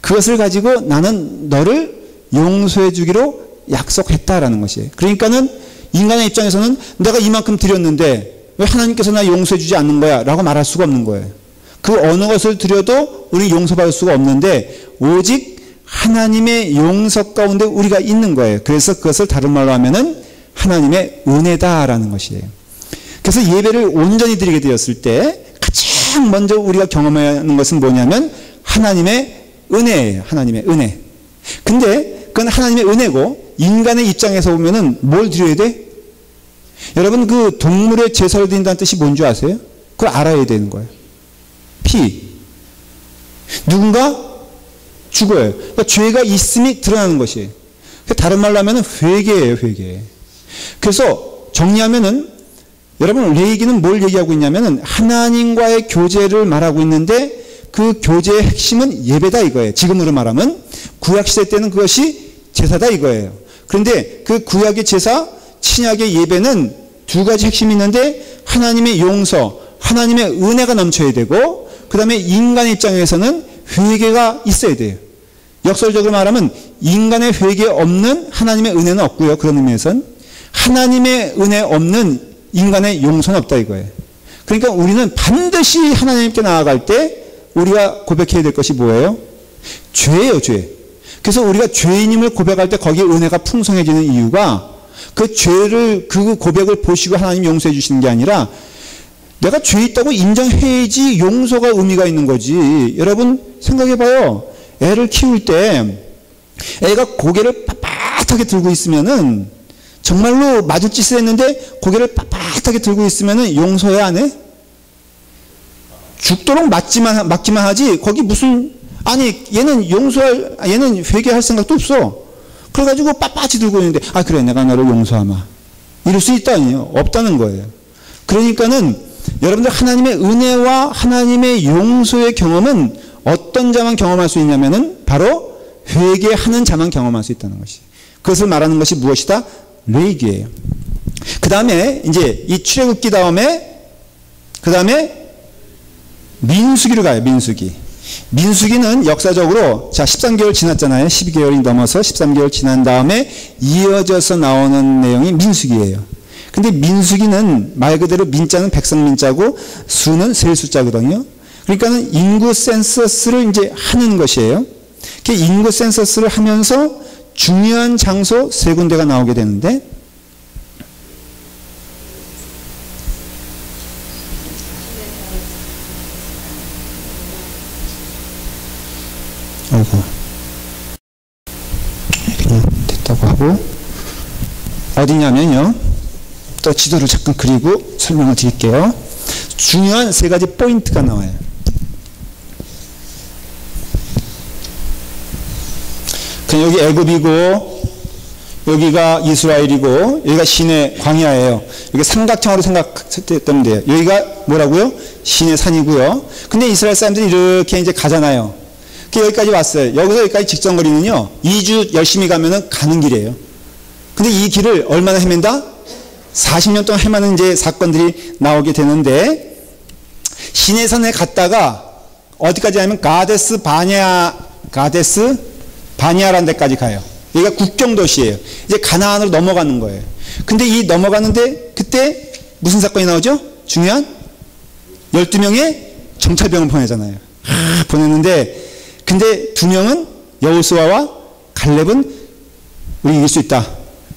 그것을 가지고 나는 너를 용서해 주기로 약속했다라는 것이에요. 그러니까는 인간의 입장에서는 내가 이만큼 드렸는데 왜 하나님께서 나 용서해 주지 않는 거야? 라고 말할 수가 없는 거예요. 그 어느 것을 드려도 우리 용서받을 수가 없는데 오직 하나님의 용서 가운데 우리가 있는 거예요. 그래서 그것을 다른 말로 하면은 하나님의 은혜다라는 것이에요. 그래서 예배를 온전히 드리게 되었을 때 가장 먼저 우리가 경험해야 하는 것은 뭐냐면 하나님의 은혜예요. 하나님의 은혜. 근데 그건 하나님의 은혜고 인간의 입장에서 보면은 뭘 드려야 돼? 여러분 그 동물의 제사를 드린다는 뜻이 뭔지 아세요? 그걸 알아야 되는 거예요. 피. 누군가 죽어요. 그러니까 죄가 있음이 드러나는 것이에요. 다른 말로 하면 회개예요. 회개. 그래서 정리하면은 여러분 레위기는 뭘 얘기하고 있냐면은 하나님과의 교제를 말하고 있는데 그 교제의 핵심은 예배다 이거예요. 지금으로 말하면 구약시대 때는 그것이 제사다 이거예요. 그런데 그 구약의 제사, 신약의 예배는 두 가지 핵심이 있는데 하나님의 용서, 하나님의 은혜가 넘쳐야 되고 그 다음에 인간의 입장에서는 회개가 있어야 돼요. 역설적으로 말하면 인간의 회개 없는 하나님의 은혜는 없고요. 그런 의미에서는 하나님의 은혜 없는 인간의 용서는 없다 이거예요. 그러니까 우리는 반드시 하나님께 나아갈 때 우리가 고백해야 될 것이 뭐예요? 죄예요, 죄. 그래서 우리가 죄인임을 고백할 때 거기에 은혜가 풍성해지는 이유가 그 죄를, 그 고백을 보시고 하나님 용서해 주시는 게 아니라 내가 죄 있다고 인정해야지 용서가 의미가 있는 거지. 여러분 생각해 봐요. 애를 키울 때 애가 고개를 빳빳하게 들고 있으면은 정말로 맞을 짓을 했는데 고개를 빳빳하게 들고 있으면은 용서해 안 해? 죽도록 맞기만 하지 거기 무슨 아니 얘는 회개할 생각도 없어. 그래가지고 빳빳이 들고 있는데 아 그래 내가 너를 용서하마 이럴 수 있다 아니에요? 없다는 거예요. 그러니까는 여러분들 하나님의 은혜와 하나님의 용서의 경험은 어떤 자만 경험할 수 있냐면은 바로 회개하는 자만 경험할 수 있다는 것이. 그것을 말하는 것이 무엇이다? 레위기예요. 그 다음에 이제 이 출애굽기 다음에 그 다음에 민수기로 가요. 민수기는 역사적으로 자 13개월 지났잖아요. 12개월이 넘어서 13개월 지난 다음에 이어져서 나오는 내용이 민수기예요. 근데 민수기는 말 그대로 민자는 백성 민자고 수는 셀 숫자거든요. 그러니까는 인구 센서스를 이제 하는 것이에요. 그 인구 센서스를 하면서 중요한 장소 세 군데가 나오게 되는데 아이고 그냥 됐다고 하고 어디냐면요. 또 지도를 잠깐 그리고 설명을 드릴게요. 중요한 세 가지 포인트가 나와요. 그냥 여기 애굽이고 여기가 이스라엘이고 여기가 시내 광야예요. 여기 삼각형으로 생각하면 돼요. 여기가 뭐라고요? 시내 산이고요. 근데 이스라엘 사람들이 이렇게 이제 가잖아요. 여기까지 왔어요. 여기서 여기까지 직선거리는요 2주 열심히 가면은 가는 길이에요. 근데 이 길을 얼마나 헤맨다? 40년 동안 헤매는 이제 사건들이 나오게 되는데 시내산에 갔다가 어디까지 하면 가데스 바니아라는 데까지 가요. 여기가 국경도시예요. 이제 가나안으로 넘어가는 거예요. 근데 이 넘어가는데 그때 무슨 사건이 나오죠? 중요한 12명의 정찰병을 보내잖아요. 보냈는데 근데 2명은 여호수아와 갈렙은 우리 이길 수 있다.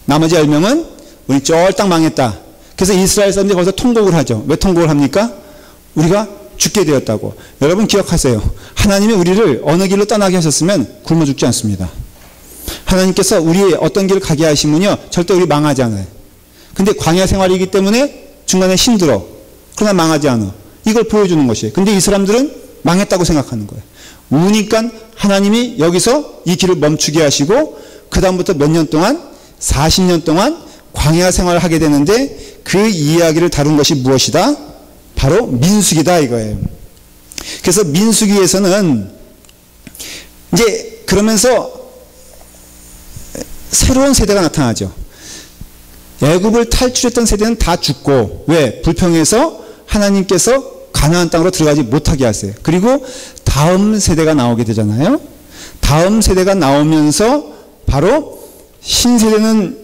나머지 10명은 우리 쫄딱 망했다. 그래서 이스라엘 사람들이 거기서 통곡을 하죠. 왜 통곡을 합니까? 우리가 죽게 되었다고. 여러분 기억하세요. 하나님이 우리를 어느 길로 떠나게 하셨으면 굶어 죽지 않습니다. 하나님께서 우리의 어떤 길을 가게 하시면요 절대 우리 망하지 않아요. 근데 광야 생활이기 때문에 중간에 힘들어. 그러나 망하지 않아. 이걸 보여주는 것이에요. 근데 이 사람들은 망했다고 생각하는 거예요. 우니까 하나님이 여기서 이 길을 멈추게 하시고 그 다음부터 몇 년 동안 40년 동안 광야 생활을 하게 되는데 그 이야기를 다룬 것이 무엇이다? 바로 민수기다 이거예요. 그래서 민수기에서는 이제 그러면서 새로운 세대가 나타나죠. 애굽을 탈출했던 세대는 다 죽고, 왜? 불평해서 하나님께서 가나안 땅으로 들어가지 못하게 하세요. 그리고 다음 세대가 나오게 되잖아요. 다음 세대가 나오면서 바로 신세대는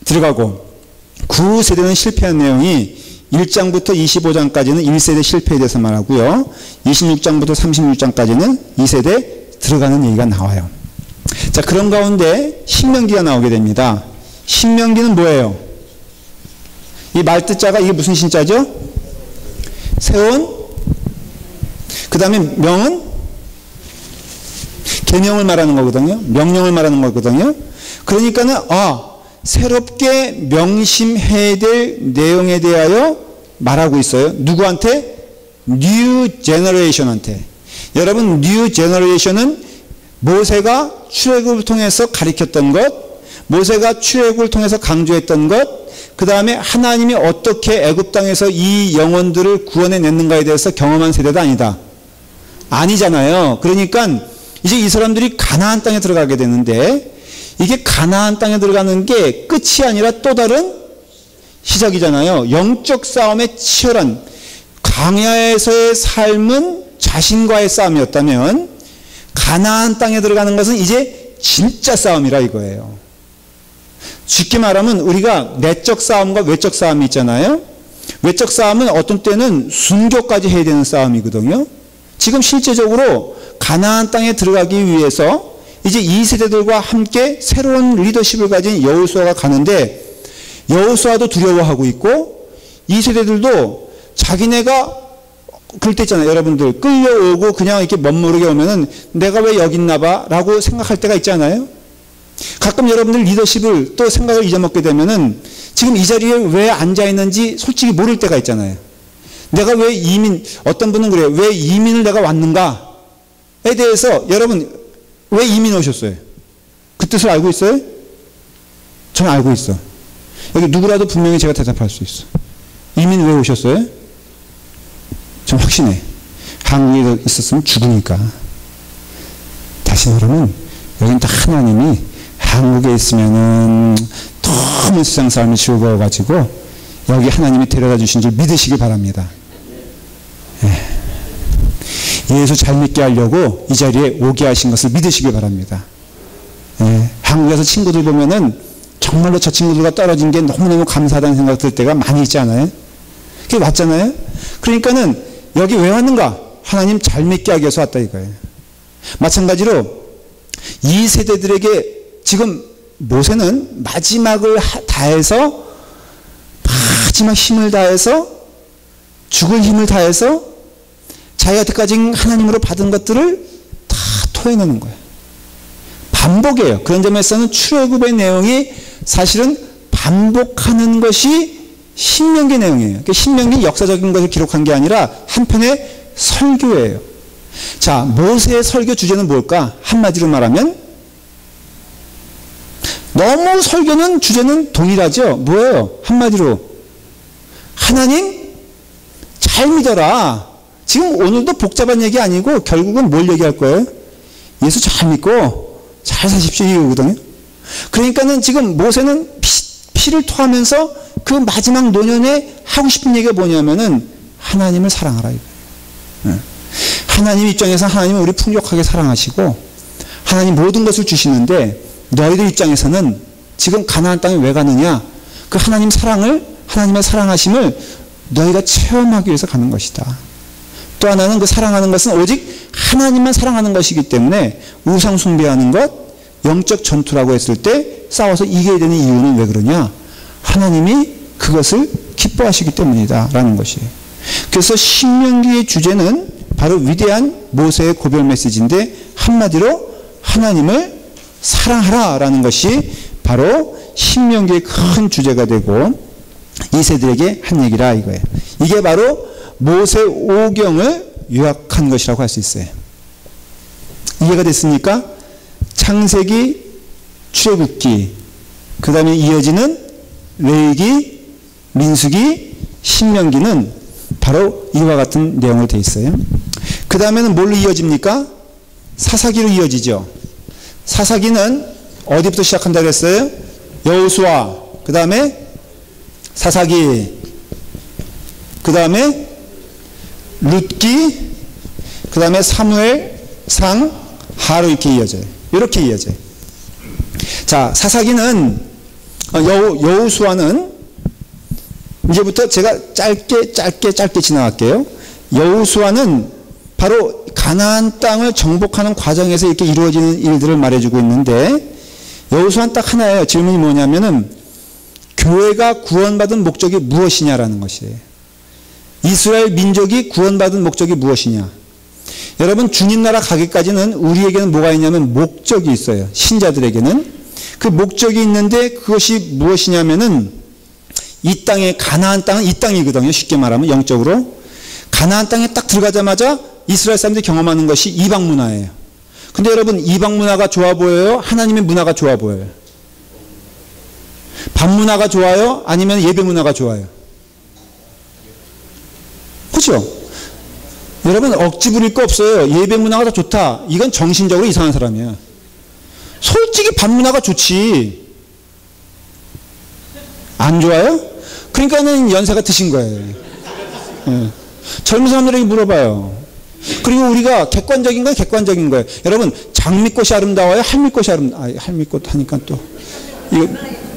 들어가고 9세대는 실패한 내용이 1장부터 25장까지는 1세대 실패에 대해서 말하고요. 26장부터 36장까지는 2세대 들어가는 얘기가 나와요. 자, 그런 가운데 신명기가 나오게 됩니다. 신명기는 뭐예요? 이 말뜻자가 이게 무슨 신자죠? 세운. 그 다음에 명은 계명을 말하는 거거든요. 명령을 말하는 거거든요. 그러니까는 새롭게 명심해야 될 내용에 대하여 말하고 있어요. 누구한테? 뉴 제너레이션한테. 여러분, 뉴 제너레이션은 모세가 출애굽을 통해서 가리켰던 것, 모세가 출애굽을 통해서 강조했던 것, 그 다음에 하나님이 어떻게 애굽 땅에서 이 영혼들을 구원해냈는가에 대해서 경험한 세대도 아니다. 아니잖아요. 그러니까 이제 이 사람들이 가나안 땅에 들어가게 되는데, 이게 가나안 땅에 들어가는 게 끝이 아니라 또 다른 시작이잖아요. 영적 싸움의 치열한, 광야에서의 삶은 자신과의 싸움이었다면 가나안 땅에 들어가는 것은 이제 진짜 싸움이라 이거예요. 쉽게 말하면 우리가 내적 싸움과 외적 싸움이 있잖아요. 외적 싸움은 어떤 때는 순교까지 해야 되는 싸움이거든요. 지금 실제적으로 가나안 땅에 들어가기 위해서 이제 이 세대들과 함께 새로운 리더십을 가진 여호수아가 가는데, 여호수아도 두려워하고 있고 이 세대들도 자기네가 그럴 때 있잖아요. 여러분들 끌려오고 그냥 이렇게 멋모르게 오면은 내가 왜 여기 있나 봐 라고 생각할 때가 있잖아요. 가끔 여러분들 리더십을 또 생각을 잊어먹게 되면은 지금 이 자리에 왜 앉아 있는지 솔직히 모를 때가 있잖아요. 내가 왜 어떤 분은 그래요. 왜 이민을 내가 왔는가에 대해서, 여러분 왜 이민 오셨어요? 그 뜻을 알고 있어요? 저는 알고 있어. 여기 누구라도 분명히 제가 대답할 수 있어. 이민 왜 오셨어요? 전 확신해. 한국에 있었으면 죽으니까. 다시 말하면 여긴 다 하나님이 한국에 있으면은 너무 세상 삶이 즐거워가지고 여기 하나님이 데려다 주신 줄 믿으시기 바랍니다. 예수 잘 믿게 하려고 이 자리에 오게 하신 것을 믿으시기 바랍니다. 한국에서 친구들 보면은 정말로 저 친구들과 떨어진 게 너무너무 감사하다는 생각 들 때가 많이 있지 않아요? 그게 맞잖아요? 그러니까는 여기 왜 왔는가? 하나님 잘 믿게 하기 위해서 왔다 이거예요. 마찬가지로 이 세대들에게 지금 모세는 마지막을 다해서, 마지막 힘을 다해서, 죽을 힘을 다해서 자기가 여태까지 하나님으로 받은 것들을 다 토해내는 거예요. 반복이에요. 그런 점에서는 출애굽의 내용이 사실은 반복하는 것이 신명기 내용이에요. 그러니까 신명기 역사적인 것을 기록한 게 아니라 한편의 설교예요. 자, 모세의 설교 주제는 뭘까? 한마디로 말하면 너무 설교는 주제는 동일하죠. 뭐예요? 한마디로 하나님 잘 믿어라. 지금 오늘도 복잡한 얘기 아니고 결국은 뭘 얘기할 거예요? 예수 잘 믿고 잘 사십시오 이거거든요. 그러니까는 지금 모세는 피를 토하면서 그 마지막 노년에 하고 싶은 얘기가 뭐냐면은 하나님을 사랑하라 이거예요. 하나님 입장에서 하나님은 우리 풍족하게 사랑하시고 하나님 모든 것을 주시는데, 너희들 입장에서는 지금 가나안 땅에 왜 가느냐? 그 하나님 사랑을, 하나님의 사랑하심을 너희가 체험하기 위해서 가는 것이다. 또 하나는 그 사랑하는 것은 오직 하나님만 사랑하는 것이기 때문에 우상 숭배하는 것, 영적 전투라고 했을 때 싸워서 이겨야 되는 이유는 왜 그러냐? 하나님이 그것을 기뻐하시기 때문이다 라는 것이에요. 그래서 신명기의 주제는 바로 위대한 모세의 고별 메시지인데, 한마디로 하나님을 사랑하라 라는 것이 바로 신명기의 큰 주제가 되고 이 세대에게 한 얘기라 이거예요. 이게 바로 모세 오경을 요약한 것이라고 할 수 있어요. 이해가 됐습니까? 창세기, 출애굽기, 그 다음에 이어지는 레위기, 민수기, 신명기는 바로 이와 같은 내용으로 되어 있어요. 그 다음에는 뭘로 이어집니까? 사사기로 이어지죠. 사사기는 어디부터 시작한다고 했어요? 여호수아, 그 다음에 사사기, 그 다음에 룻기, 그 다음에 사무엘, 상, 하로 이렇게 이어져요. 이렇게 이어져요. 자, 사사기는 여호수아는 이제부터 제가 짧게 지나갈게요. 여호수아는 바로 가나안 땅을 정복하는 과정에서 이렇게 이루어지는 일들을 말해주고 있는데, 여호수아는 딱 하나예요. 질문이 뭐냐면은 교회가 구원받은 목적이 무엇이냐라는 것이에요. 이스라엘 민족이 구원받은 목적이 무엇이냐. 여러분, 주님 나라 가기까지는 우리에게는 뭐가 있냐면 목적이 있어요. 신자들에게는 그 목적이 있는데, 그것이 무엇이냐면은 이 땅에, 가나안 땅은 이 땅이거든요. 쉽게 말하면 영적으로 가나안 땅에 딱 들어가자마자 이스라엘 사람들이 경험하는 것이 이방 문화예요. 근데 여러분, 이방 문화가 좋아 보여요? 하나님의 문화가 좋아 보여요? 밥 문화가 좋아요? 아니면 예배 문화가 좋아요? 그렇죠? 여러분, 억지 부릴 거 없어요. 예배 문화가 더 좋다. 이건 정신적으로 이상한 사람이야. 솔직히 밥 문화가 좋지. 안 좋아요? 그러니까는 연세가 드신 거예요. 예. 젊은 사람들에게 물어봐요. 그리고 우리가 객관적인 건 객관적인 거예요. 여러분, 장미꽃이 아름다워요? 할미꽃이 아름다워요? 할미꽃 하니까 또 이게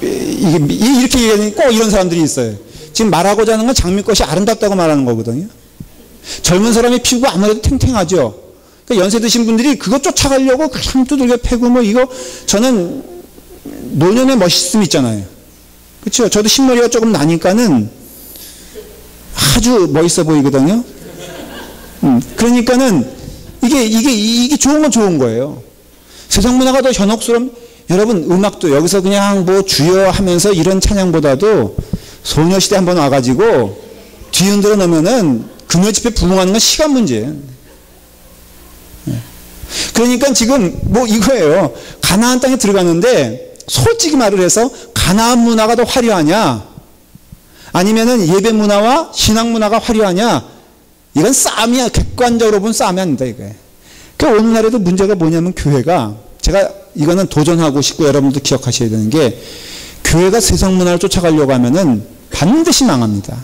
이렇게 얘기하니 꼭 이런 사람들이 있어요. 지금 말하고자 하는 건 장미꽃이 아름답다고 말하는 거거든요. 젊은 사람의 피부가 아무래도 탱탱하죠. 그러니까 연세 드신 분들이 그거 쫓아가려고 향 두들겨 패고 뭐 이거, 저는 노년의 멋있음 있잖아요. 그렇죠? 저도 흰머리가 조금 나니까는 아주 멋있어 보이거든요. 그러니까는 이게 좋은 건 좋은 거예요. 세상 문화가 더 현혹스러운, 여러분, 음악도 여기서 그냥 뭐 주여 하면서 이런 찬양보다도 소녀시대 한번 와가지고 뒤흔들어 놓으면은 금요 집회 부흥하는 건 시간 문제예요. 그러니까 지금 뭐 이거예요. 가나안 땅에 들어갔는데 솔직히 말을 해서 가나안 문화가 더 화려하냐, 아니면은 예배 문화와 신앙 문화가 화려하냐, 이건 싸움이야. 객관적으로 보면 싸움이 아니다 이거예요. 그러니까 오늘날에도 문제가 뭐냐면, 교회가, 제가 이거는 도전하고 싶고 여러분도 기억하셔야 되는 게, 교회가 세상 문화를 쫓아가려고 하면은 반드시 망합니다.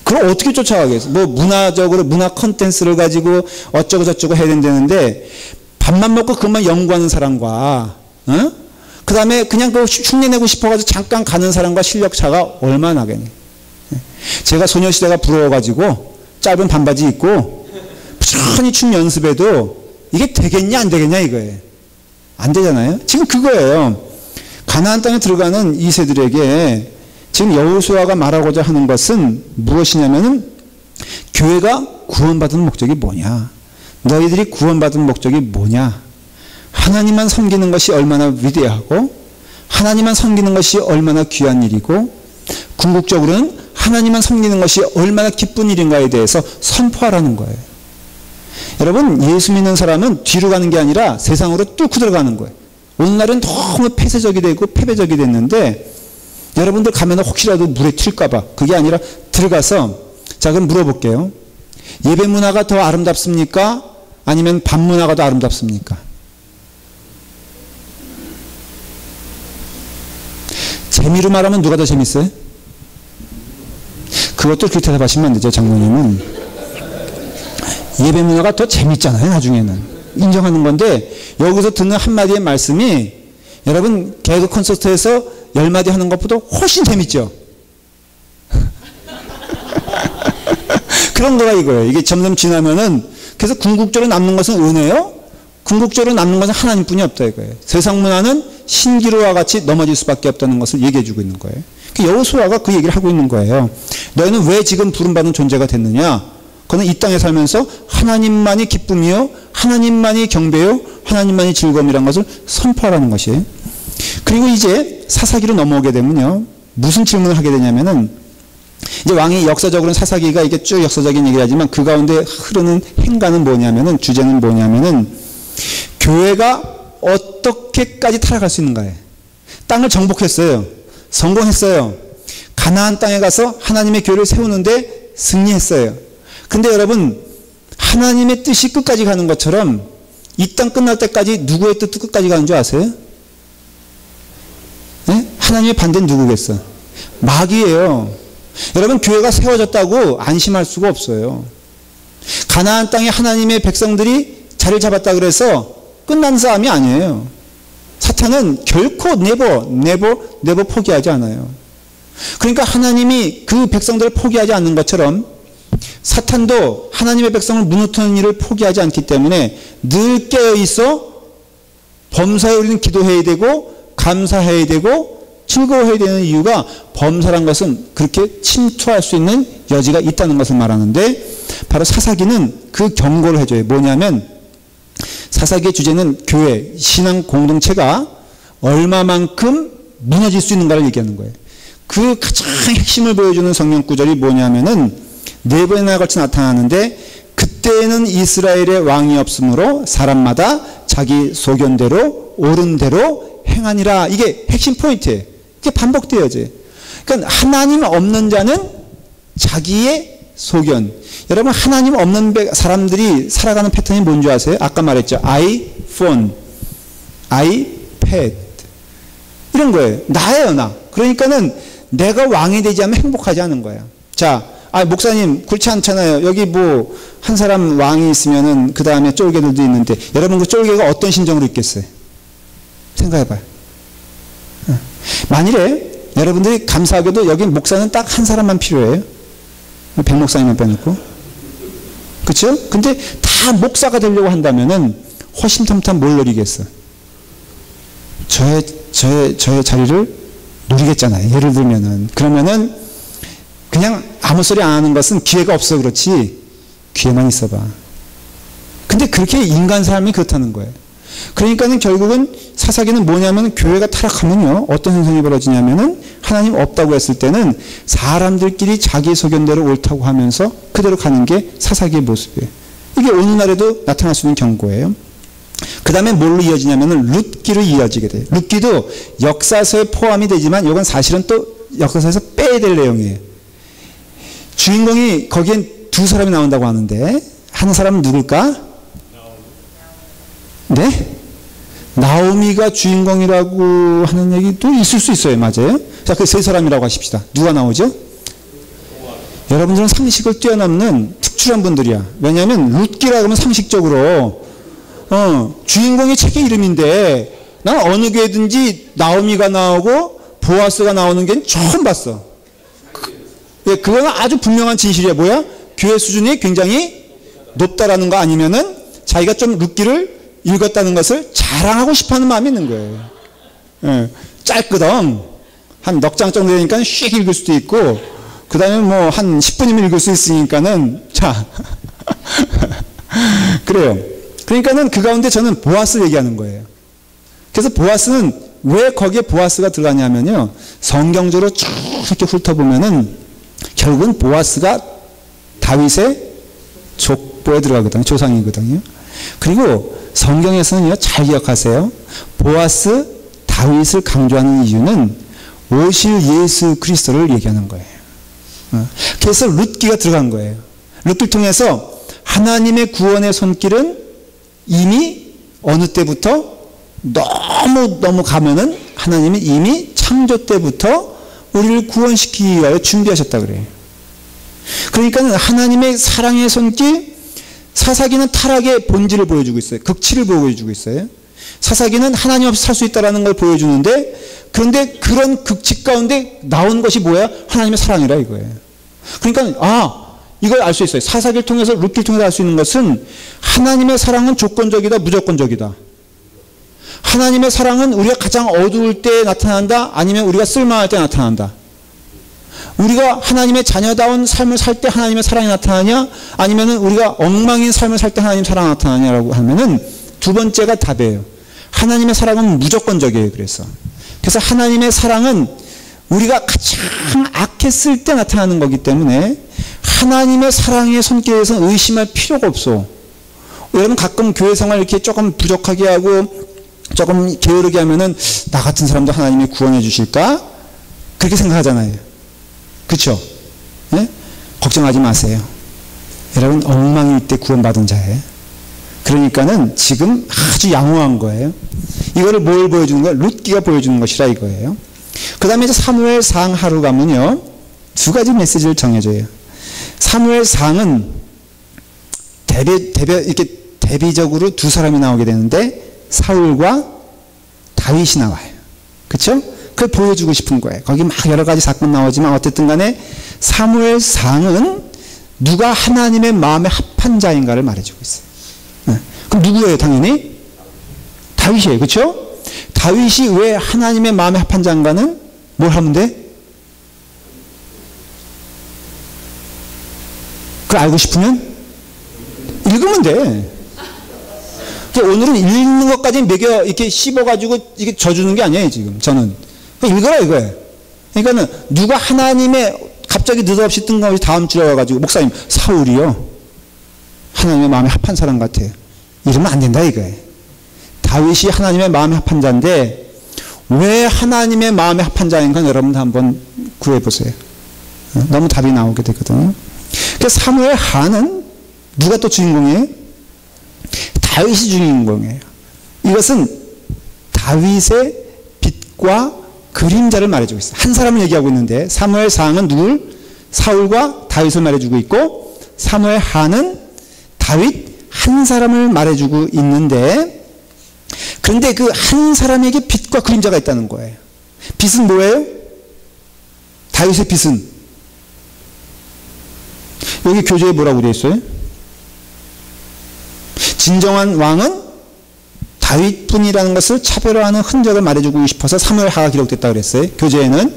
그걸 어떻게 쫓아가겠어요? 뭐 문화적으로 문화 컨텐츠를 가지고 어쩌고 저쩌고 해야 된다는데, 밥만 먹고 그것만 연구하는 사람과 그 다음에 그냥 그 흉내내고 싶어가지고 잠깐 가는 사람과 실력 차가 얼마나 나겠니? 제가 소녀시대가 부러워가지고 짧은 반바지 입고 부지런히 춤 연습해도 이게 되겠냐 안 되겠냐 이거예요. 안 되잖아요. 지금 그거예요. 가나안 땅에 들어가는 이 세들에게 지금 여호수아가 말하고자 하는 것은 무엇이냐면은, 교회가 구원받은 목적이 뭐냐, 너희들이 구원받은 목적이 뭐냐, 하나님만 섬기는 것이 얼마나 위대하고 하나님만 섬기는 것이 얼마나 귀한 일이고 궁극적으로는 하나님만 섬기는 것이 얼마나 기쁜 일인가에 대해서 선포하라는 거예요. 여러분, 예수 믿는 사람은 뒤로 가는 게 아니라 세상으로 뚫고 들어가는 거예요. 오늘날은 너무 폐쇄적이 되고 패배적이 됐는데, 여러분들 가면 혹시라도 물에 튈까봐, 그게 아니라 들어가서, 자 그럼 물어볼게요. 예배 문화가 더 아름답습니까? 아니면 밥 문화가 더 아름답습니까? 재미로 말하면 누가 더 재밌어요? 그것도 그렇게 대답하시면 안 되죠. 장로님은 예배 문화가 더 재밌잖아요. 나중에는 인정하는 건데, 여기서 듣는 한마디의 말씀이 여러분 개그 콘서트에서 10마디 하는 것보다 훨씬 재밌죠. 그런 거가 이거예요. 이게 점점 지나면은, 그래서 궁극적으로 남는 것은 은혜요, 궁극적으로 남는 것은 하나님뿐이 없다 이거예요. 세상 문화는 신기루와 같이 넘어질 수밖에 없다는 것을 얘기해 주고 있는 거예요. 여호수아가 그 얘기를 하고 있는 거예요. 너희는 왜 지금 부름받은 존재가 됐느냐? 그는 이 땅에 살면서 하나님만이 기쁨이요, 하나님만이 경배요, 하나님만이 즐거움이라는 것을 선포하라는 것이에요. 그리고 이제 사사기로 넘어오게 되면요, 무슨 질문을 하게 되냐면은, 이제 왕이 역사적으로는 사사기가 이게 쭉 역사적인 얘기를 하지만 그 가운데 흐르는 행간은 뭐냐면은, 주제는 뭐냐면은, 교회가 어떻게까지 타락할 수 있는가에, 땅을 정복했어요. 성공했어요. 가나안 땅에 가서 하나님의 교회를 세우는데 승리했어요. 근데 여러분, 하나님의 뜻이 끝까지 가는 것처럼 이 땅 끝날 때까지 누구의 뜻도 끝까지 가는 줄 아세요? 하나님의 반대는 누구겠어? 마귀예요. 여러분, 교회가 세워졌다고 안심할 수가 없어요. 가나안 땅에 하나님의 백성들이 자리를 잡았다 그래서 끝난 싸움이 아니에요. 사탄은 결코 never 포기하지 않아요. 그러니까 하나님이 그 백성들을 포기하지 않는 것처럼 사탄도 하나님의 백성을 무너뜨리는 일을 포기하지 않기 때문에 늘 깨어있어 범사에 우리는 기도해야 되고 감사해야 되고 즐거워해야 되는 이유가 범사란 것은 그렇게 침투할 수 있는 여지가 있다는 것을 말하는데, 바로 사사기는 그 경고를 해줘요. 뭐냐면 사사기의 주제는 교회, 신앙 공동체가 얼마만큼 무너질 수 있는가를 얘기하는 거예요. 그 가장 핵심을 보여주는 성경 구절이 뭐냐면은 4번이나 걸쳐 나타나는데, 그때는 이스라엘의 왕이 없으므로 사람마다 자기 소견대로 옳은 대로 행하니라. 이게 핵심 포인트예요. 이게 반복되어져요. 그러니까 하나님 없는 자는 자기의 소견. 여러분, 하나님 없는 사람들이 살아가는 패턴이 뭔지 아세요? 아까 말했죠. 아이폰, 아이패드 이런 거예요. 나예요, 나. 그러니까는 내가 왕이 되지 않으면 행복하지 않은 거예요. 자, 목사님 그렇지 않잖아요. 여기 뭐 한 사람 왕이 있으면은 그 다음에 쫄개들도 있는데, 여러분 그 쫄개가 어떤 심정으로 있겠어요? 생각해봐요. 만일에 여러분들이 감사하게도 여기 목사는 딱 한 사람만 필요해요. 백 목사님만 빼놓고. 그렇죠? 근데 다 목사가 되려고 한다면은 허심탄회한 뭘 노리겠어? 저의 자리를 노리겠잖아요. 예를 들면은. 그러면은 그냥 아무 소리 안 하는 것은 기회가 없어 그렇지, 기회만 있어봐. 근데 그렇게 인간 삶이 그렇다는 거예요. 그러니까는 결국은 사사기는 뭐냐면, 교회가 타락하면요 어떤 현상이 벌어지냐면은, 하나님 없다고 했을 때는 사람들끼리 자기 소견대로 옳다고 하면서 그대로 가는 게 사사기의 모습이에요. 이게 오늘날에도 나타날 수 있는 경고예요. 그 다음에 뭘로 이어지냐면은 룻기로 이어지게 돼요. 룻기도 역사서에 포함이 되지만 이건 사실은 또 역사서에서 빼야 될 내용이에요. 주인공이 거기엔 2사람이 나온다고 하는데, 한 사람은 누굴까? 네? 나오미가 주인공이라고 하는 얘기도 있을 수 있어요. 맞아요. 자, 그 3사람이라고 하십시다. 누가 나오죠? 여러분들은 상식을 뛰어넘는 특출한 분들이야. 왜냐하면 룻기라 그러면 상식적으로 주인공이 책의 이름인데, 난 어느 교회든지 나오미가 나오고 보아스가 나오는 게 처음 봤어. 그거는 아주 분명한 진실이야. 뭐야? 교회 수준이 굉장히 높다라는 거, 아니면은 자기가 좀 룻기를 읽었다는 것을 자랑하고 싶어하는 마음이 있는 거예요. 짧거든. 한 넉 장 정도 되니까 씩 읽을 수도 있고, 그 다음에 뭐 한 10분이면 읽을 수 있으니까는, 자. 그래요. 그러니까는 그 가운데 저는 보아스를 얘기하는 거예요. 그래서 보아스는 왜 거기에 보아스가 들어가냐면요, 성경적으로 쭉 이렇게 훑어보면은 결국은 보아스가 다윗의 족보에 들어가거든요. 조상이거든요. 그리고 성경에서는요, 잘 기억하세요. 보아스, 다윗을 강조하는 이유는 오실 예수 그리스도를 얘기하는 거예요. 그래서 룻기가 들어간 거예요. 룻기를 통해서 하나님의 구원의 손길은 이미 어느 때부터 너무 가면은 하나님이 이미 창조 때부터 우리를 구원시키기 위하여 준비하셨다 그래요. 그러니까 하나님의 사랑의 손길, 사사기는 타락의 본질을 보여주고 있어요. 극치를 보여주고 있어요. 사사기는 하나님 없이 살 수 있다는 걸 보여주는데, 그런데 그런 극치 가운데 나온 것이 뭐야? 하나님의 사랑이라 이거예요. 그러니까 이걸 알 수 있어요. 사사기를 통해서, 룻기를 통해서 알 수 있는 것은, 하나님의 사랑은 조건적이다, 무조건적이다. 하나님의 사랑은 우리가 가장 어두울 때 나타난다, 아니면 우리가 쓸만할 때 나타난다. 우리가 하나님의 자녀다운 삶을 살 때 하나님의 사랑이 나타나냐, 아니면 우리가 엉망인 삶을 살 때 하나님의 사랑이 나타나냐라고 하면은 두 번째가 답이에요. 하나님의 사랑은 무조건적이에요. 그래서 하나님의 사랑은 우리가 가장 악했을 때 나타나는 거기 때문에 하나님의 사랑의 손길에서 의심할 필요가 없어. 여러분 가끔 교회 생활 이렇게 조금 부족하게 하고 조금 게으르게 하면은 나 같은 사람도 하나님이 구원해 주실까? 그렇게 생각하잖아요. 그렇죠? 네? 걱정하지 마세요. 여러분 엉망일 때 구원받은 자예요. 그러니까는 지금 아주 양호한 거예요. 이거를 뭘 보여주는 거예요? 룻기가 보여주는 것이라 이거예요. 그 다음에 이제 사무엘상 하루 가면요, 두 가지 메시지를 정해줘요. 사무엘상은 이렇게 대비적으로 두 사람이 나오게 되는데, 사울과 다윗이 나와요. 그쵸? 그걸 보여주고 싶은 거예요. 거기 막 여러 가지 사건 나오지만, 어쨌든 간에 사무엘상은 누가 하나님의 마음에 합한 자인가를 말해주고 있어요. 네. 그럼 누구예요? 당연히 다윗이에요. 그쵸? 다윗이 왜 하나님의 마음에 합한 자인가는 뭘 하면 돼? 그걸 알고 싶으면 읽으면 돼. 오늘은 읽는 것까지 매겨 이렇게 씹어가지고 이게 져주는 게 아니에요, 지금. 저는. 읽어라, 이거예요. 그러니까는 누가 하나님의 갑자기 느닷없이 뜬금없이 다음 주에 와가지고, 목사님, 사울이요, 하나님의 마음에 합한 사람 같아요. 이러면 안 된다, 이거예요. 다윗이 하나님의 마음에 합한 자인데, 왜 하나님의 마음에 합한 자인가 여러분도 한번 구해보세요. 너무 답이 나오게 되거든요. 그래서 사무엘 하는 누가 또 주인공이에요? 다윗이 주인공이에요. 이것은 다윗의 빛과 그림자를 말해주고 있어요. 한 사람을 얘기하고 있는데, 사무엘 상은 누굴? 사울과 다윗을 말해주고 있고, 사무엘 하는 다윗 한 사람을 말해주고 있는데, 그런데 그 한 사람에게 빛과 그림자가 있다는 거예요. 빛은 뭐예요? 다윗의 빛은 여기 교재에 뭐라고 되어 있어요? 진정한 왕은 다윗뿐이라는 것을 차별화하는 흔적을 말해주고 싶어서 사무엘하가 기록됐다 그랬어요. 교재에는.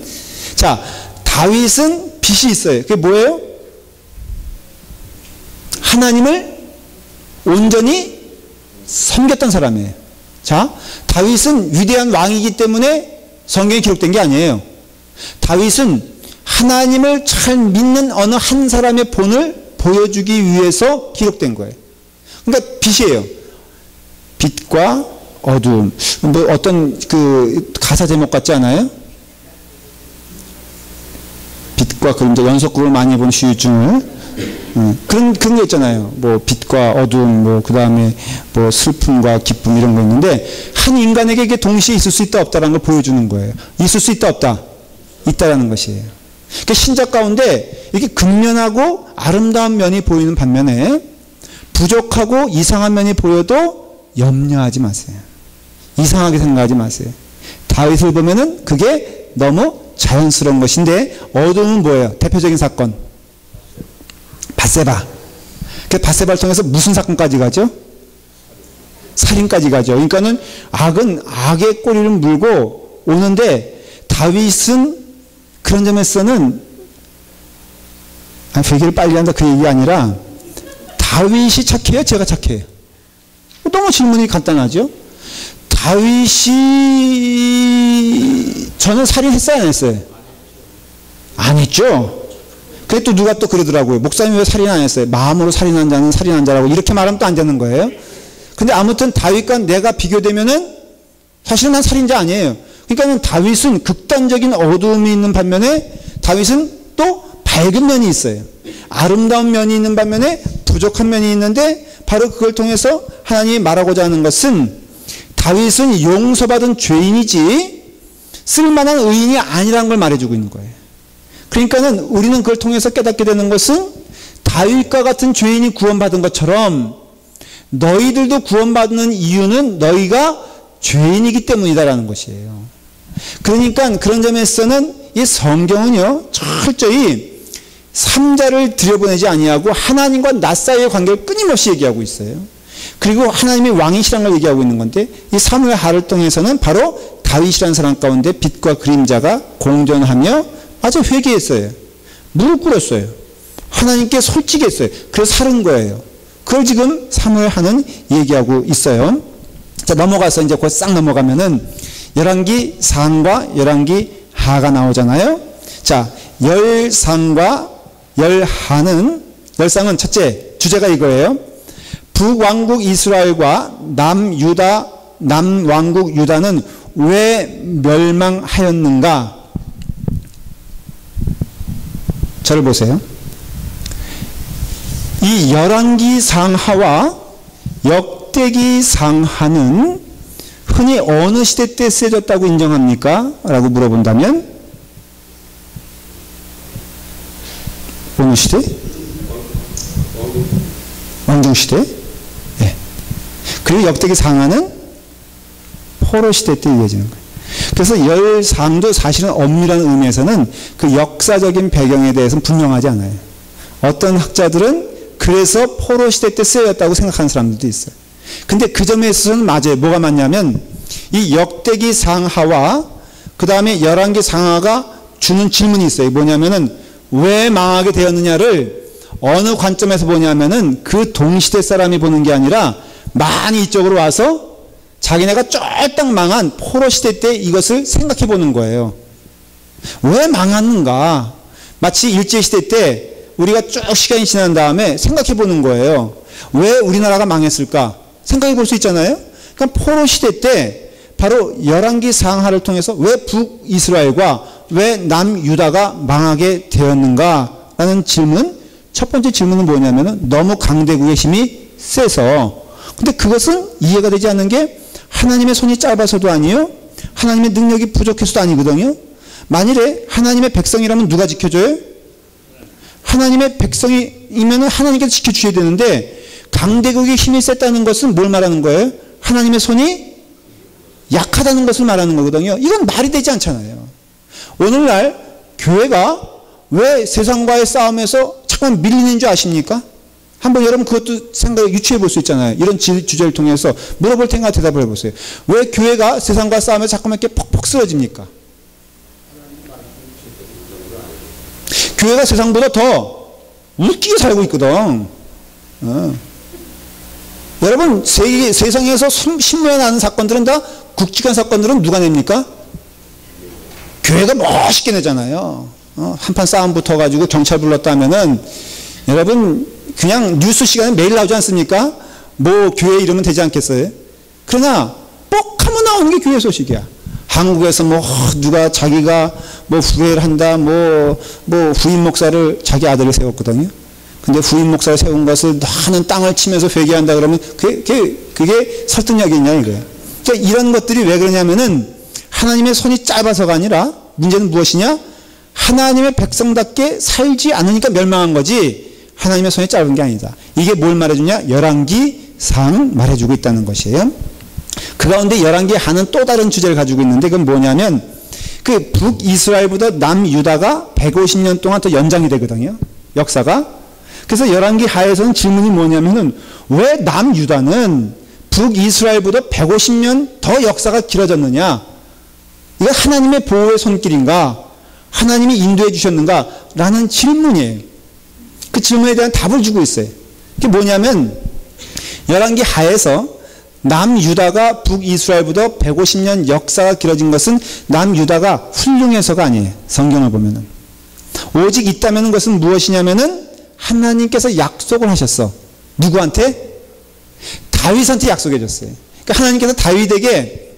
자, 다윗은 빛이 있어요. 그게 뭐예요? 하나님을 온전히 섬겼던 사람이에요. 자, 다윗은 위대한 왕이기 때문에 성경에 기록된 게 아니에요. 다윗은 하나님을 잘 믿는 어느 한 사람의 본을 보여주기 위해서 기록된 거예요. 그러니까 빛이에요. 빛과 어두움. 뭐 어떤 그 가사 제목 같지 않아요? 빛과 그림자, 연속극을 많이 본 후유증을. 그런 거 있잖아요. 뭐 빛과 어두움, 뭐 그 다음에 뭐 슬픔과 기쁨 이런 거 있는데, 한 인간에게 이게 동시에 있을 수 있다 없다라는 걸 보여주는 거예요. 있을 수 있다 없다? 있다라는 것이에요. 그러니까 신작 가운데 이게 근면하고 아름다운 면이 보이는 반면에 부족하고 이상한 면이 보여도 염려하지 마세요. 이상하게 생각하지 마세요. 다윗을 보면은 그게 너무 자연스러운 것인데, 어두움은 뭐예요? 대표적인 사건. 밧세바. 그 밧세바를 통해서 무슨 사건까지 가죠? 살인까지 가죠. 그러니까는 악은 악의 꼬리를 물고 오는데, 다윗은 그런 점에서는 회개를 빨리 한다 그 얘기가 아니라, 다윗이 착해요? 제가 착해요? 너무 질문이 간단하죠? 다윗이, 저는 살인했어요, 안 했어요? 안 했죠? 그게 또 누가 또 그러더라고요. 목사님 왜 살인 안 했어요? 마음으로 살인한 자는 살인한 자라고 이렇게 말하면 또 안 되는 거예요. 근데 아무튼 다윗과 내가 비교되면은 사실은 난 살인자 아니에요. 그러니까는 다윗은 극단적인 어두움이 있는 반면에, 다윗은 또 밝은 면이 있어요. 아름다운 면이 있는 반면에 부족한 면이 있는데, 바로 그걸 통해서 하나님이 말하고자 하는 것은, 다윗은 용서받은 죄인이지 쓸만한 의인이 아니라는 걸 말해주고 있는 거예요. 그러니까는 우리는 그걸 통해서 깨닫게 되는 것은, 다윗과 같은 죄인이 구원받은 것처럼 너희들도 구원받는 이유는 너희가 죄인이기 때문이다라는 것이에요. 그러니까 그런 점에서는 이 성경은요, 철저히 삼자를 들여보내지 아니하고 하나님과 나 사이의 관계를 끊임없이 얘기하고 있어요. 그리고 하나님이 왕이시라는 걸 얘기하고 있는 건데, 이 사무엘 하를 통해서는 바로 다윗이라는 사람 가운데 빛과 그림자가 공존하며 아주 회개했어요. 무릎 꿇었어요. 하나님께 솔직했어요. 그래서 살은 거예요. 그걸 지금 사무엘 하는 얘기하고 있어요. 자, 넘어가서 이제 곧 싹 넘어가면은 열왕기 상과 열왕기 하가 나오잖아요. 자, 열상과 열하는, 열상은 첫째 주제가 이거예요. 북왕국 이스라엘과 남왕국 유다는 왜 멸망하였는가? 저를 보세요. 이 열왕기 상하와 역대기 상하는 흔히 어느 시대 때 쓰여졌다고 인정합니까? 라고 물어본다면 어느 시대? 왕정시대? 네. 그리고 역대기 상하는 포로 시대 때 이어지는 거예요. 그래서 열상도 사실은 엄밀한 의미에서는 그 역사적인 배경에 대해서는 분명하지 않아요. 어떤 학자들은 그래서 포로 시대 때 쓰여졌다고 생각하는 사람들도 있어요. 근데 그 점에 있어서는 맞아요. 뭐가 맞냐면 이 역대기 상하와 그 다음에 열왕기 상하가 주는 질문이 있어요. 뭐냐면은 왜 망하게 되었느냐를 어느 관점에서 보냐면은 그 동시대 사람이 보는 게 아니라 많이 이쪽으로 와서 자기네가 쫄딱 망한 포로 시대 때 이것을 생각해 보는 거예요. 왜 망했는가? 마치 일제시대 때 우리가 쭉 시간이 지난 다음에 생각해 보는 거예요. 왜 우리나라가 망했을까? 생각해 볼 수 있잖아요. 그러니까 포로 시대 때 바로 열왕기 상하를 통해서 왜 북이스라엘과 왜 남유다가 망하게 되었는가라는 질문. 첫 번째 질문은 뭐냐면은 너무 강대국의 힘이 세서. 근데 그것은 이해가 되지 않는 게 하나님의 손이 짧아서도 아니요, 하나님의 능력이 부족해서도 아니거든요. 만일에 하나님의 백성이라면 누가 지켜줘요? 하나님의 백성이면 하나님께서 지켜주셔야 되는데 강대국의 힘이 셌다는 것은 뭘 말하는 거예요? 하나님의 손이 약하다는 것을 말하는 거거든요. 이건 말이 되지 않잖아요. 오늘날 교회가 왜 세상과의 싸움에서 잠깐 밀리는 줄 아십니까? 한번 여러분 그것도 생각을 유추해 볼 수 있잖아요. 이런 주제를 통해서 물어볼 테니까 대답을 해보세요. 왜 교회가 세상과 싸움에서 잠깐만 이렇게 퍽퍽 쓰러집니까? 교회가 세상보다 더 웃기게 살고 있거든. 여러분 세상에서 신문에 나는 사건들은 다 굵직한 사건들은 누가 냅니까? 교회가 멋있게 내잖아요. 한판 싸움 붙어가지고 경찰 불렀다 하면은 여러분 그냥 뉴스 시간에 매일 나오지 않습니까? 뭐 교회 이러면 되지 않겠어요? 그러나 뻑 하면 나오는 게 교회 소식이야. 한국에서 뭐 누가 자기가 뭐 후회를 한다, 뭐 후임 목사를 자기 아들을 세웠거든요. 근데 후임 목사를 세운 것을 하는 땅을 치면서 회개한다 그러면 그게 설득력이 있냐 이거예요. 그러니까 이런 것들이 왜 그러냐면은 하나님의 손이 짧아서가 아니라 문제는 무엇이냐? 하나님의 백성답게 살지 않으니까 멸망한 거지 하나님의 손이 짧은 게 아니다. 이게 뭘 말해주냐? 열왕기 상 말해주고 있다는 것이에요. 그 가운데 열왕기 하는 또 다른 주제를 가지고 있는데 그건 뭐냐면 그 북이스라엘보다 남유다가 150년 동안 더 연장이 되거든요. 역사가. 그래서 열왕기 하에서는 질문이 뭐냐면은 왜 남유다는 북이스라엘보다 150년 더 역사가 길어졌느냐? 이거 하나님의 보호의 손길인가? 하나님이 인도해 주셨는가? 라는 질문이에요. 그 질문에 대한 답을 주고 있어요. 그게 뭐냐면 열왕기 하에서 남유다가 북이스라엘보다 150년 역사가 길어진 것은 남유다가 훌륭해서가 아니에요. 성경을 보면은. 오직 있다면 것은 무엇이냐면은 하나님께서 약속을 하셨어. 누구한테? 다윗한테 약속해 줬어요. 그러니까 하나님께서 다윗에게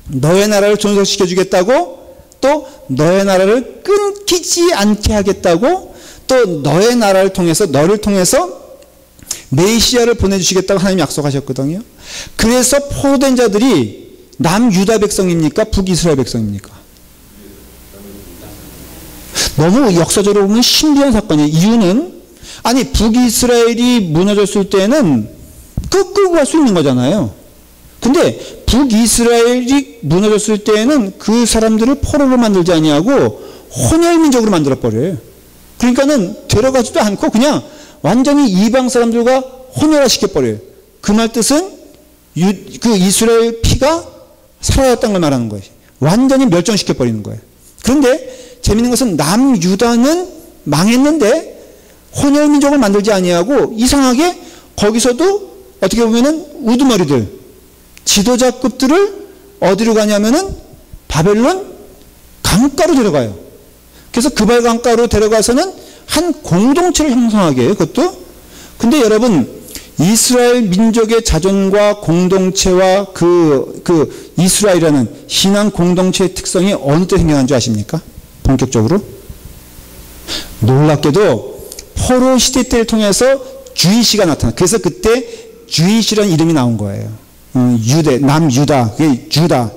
너의 나라를 존속시켜 주겠다고, 또 너의 나라를 끊기지 않게 하겠다고, 또 너의 나라를 통해서, 너를 통해서 메시아를 보내주시겠다고 하나님이 약속하셨거든요. 그래서 포로된 자들이 남유다 백성입니까? 북이스라엘 백성입니까? 너무 역사적으로 보면 신비한 사건이에요. 이유는 아니 북이스라엘이 무너졌을 때는 끌고 갈 수 있는 거잖아요. 근데 북이스라엘이 무너졌을 때는 그 사람들을 포로로 만들지 아니하고 혼혈민족으로 만들어버려요. 그러니까는 데려가지도 않고 그냥 완전히 이방 사람들과 혼혈화시켜버려요. 그 말 뜻은 그 이스라엘 피가 사라졌다는 걸 말하는 거예요. 완전히 멸종시켜버리는 거예요. 그런데 재밌는 것은 남유다는 망했는데 혼혈민족을 만들지 아니하고 이상하게 거기서도 어떻게 보면은 우두머리들, 지도자급들을 어디로 가냐면은 바벨론 강가로 데려가요. 그래서 그발 강가로 데려가서는 한 공동체를 형성하게 해요. 그것도. 근데 여러분 이스라엘 민족의 자존과 공동체와 그 이스라엘이라는 신앙 공동체의 특성이 어느 때 생겨난 줄 아십니까? 본격적으로. 놀랍게도 포로 시대 때를 통해서 주이시가 나타나. 그래서 그때 주이시라는 이름이 나온 거예요. 남유다, 그게 유다,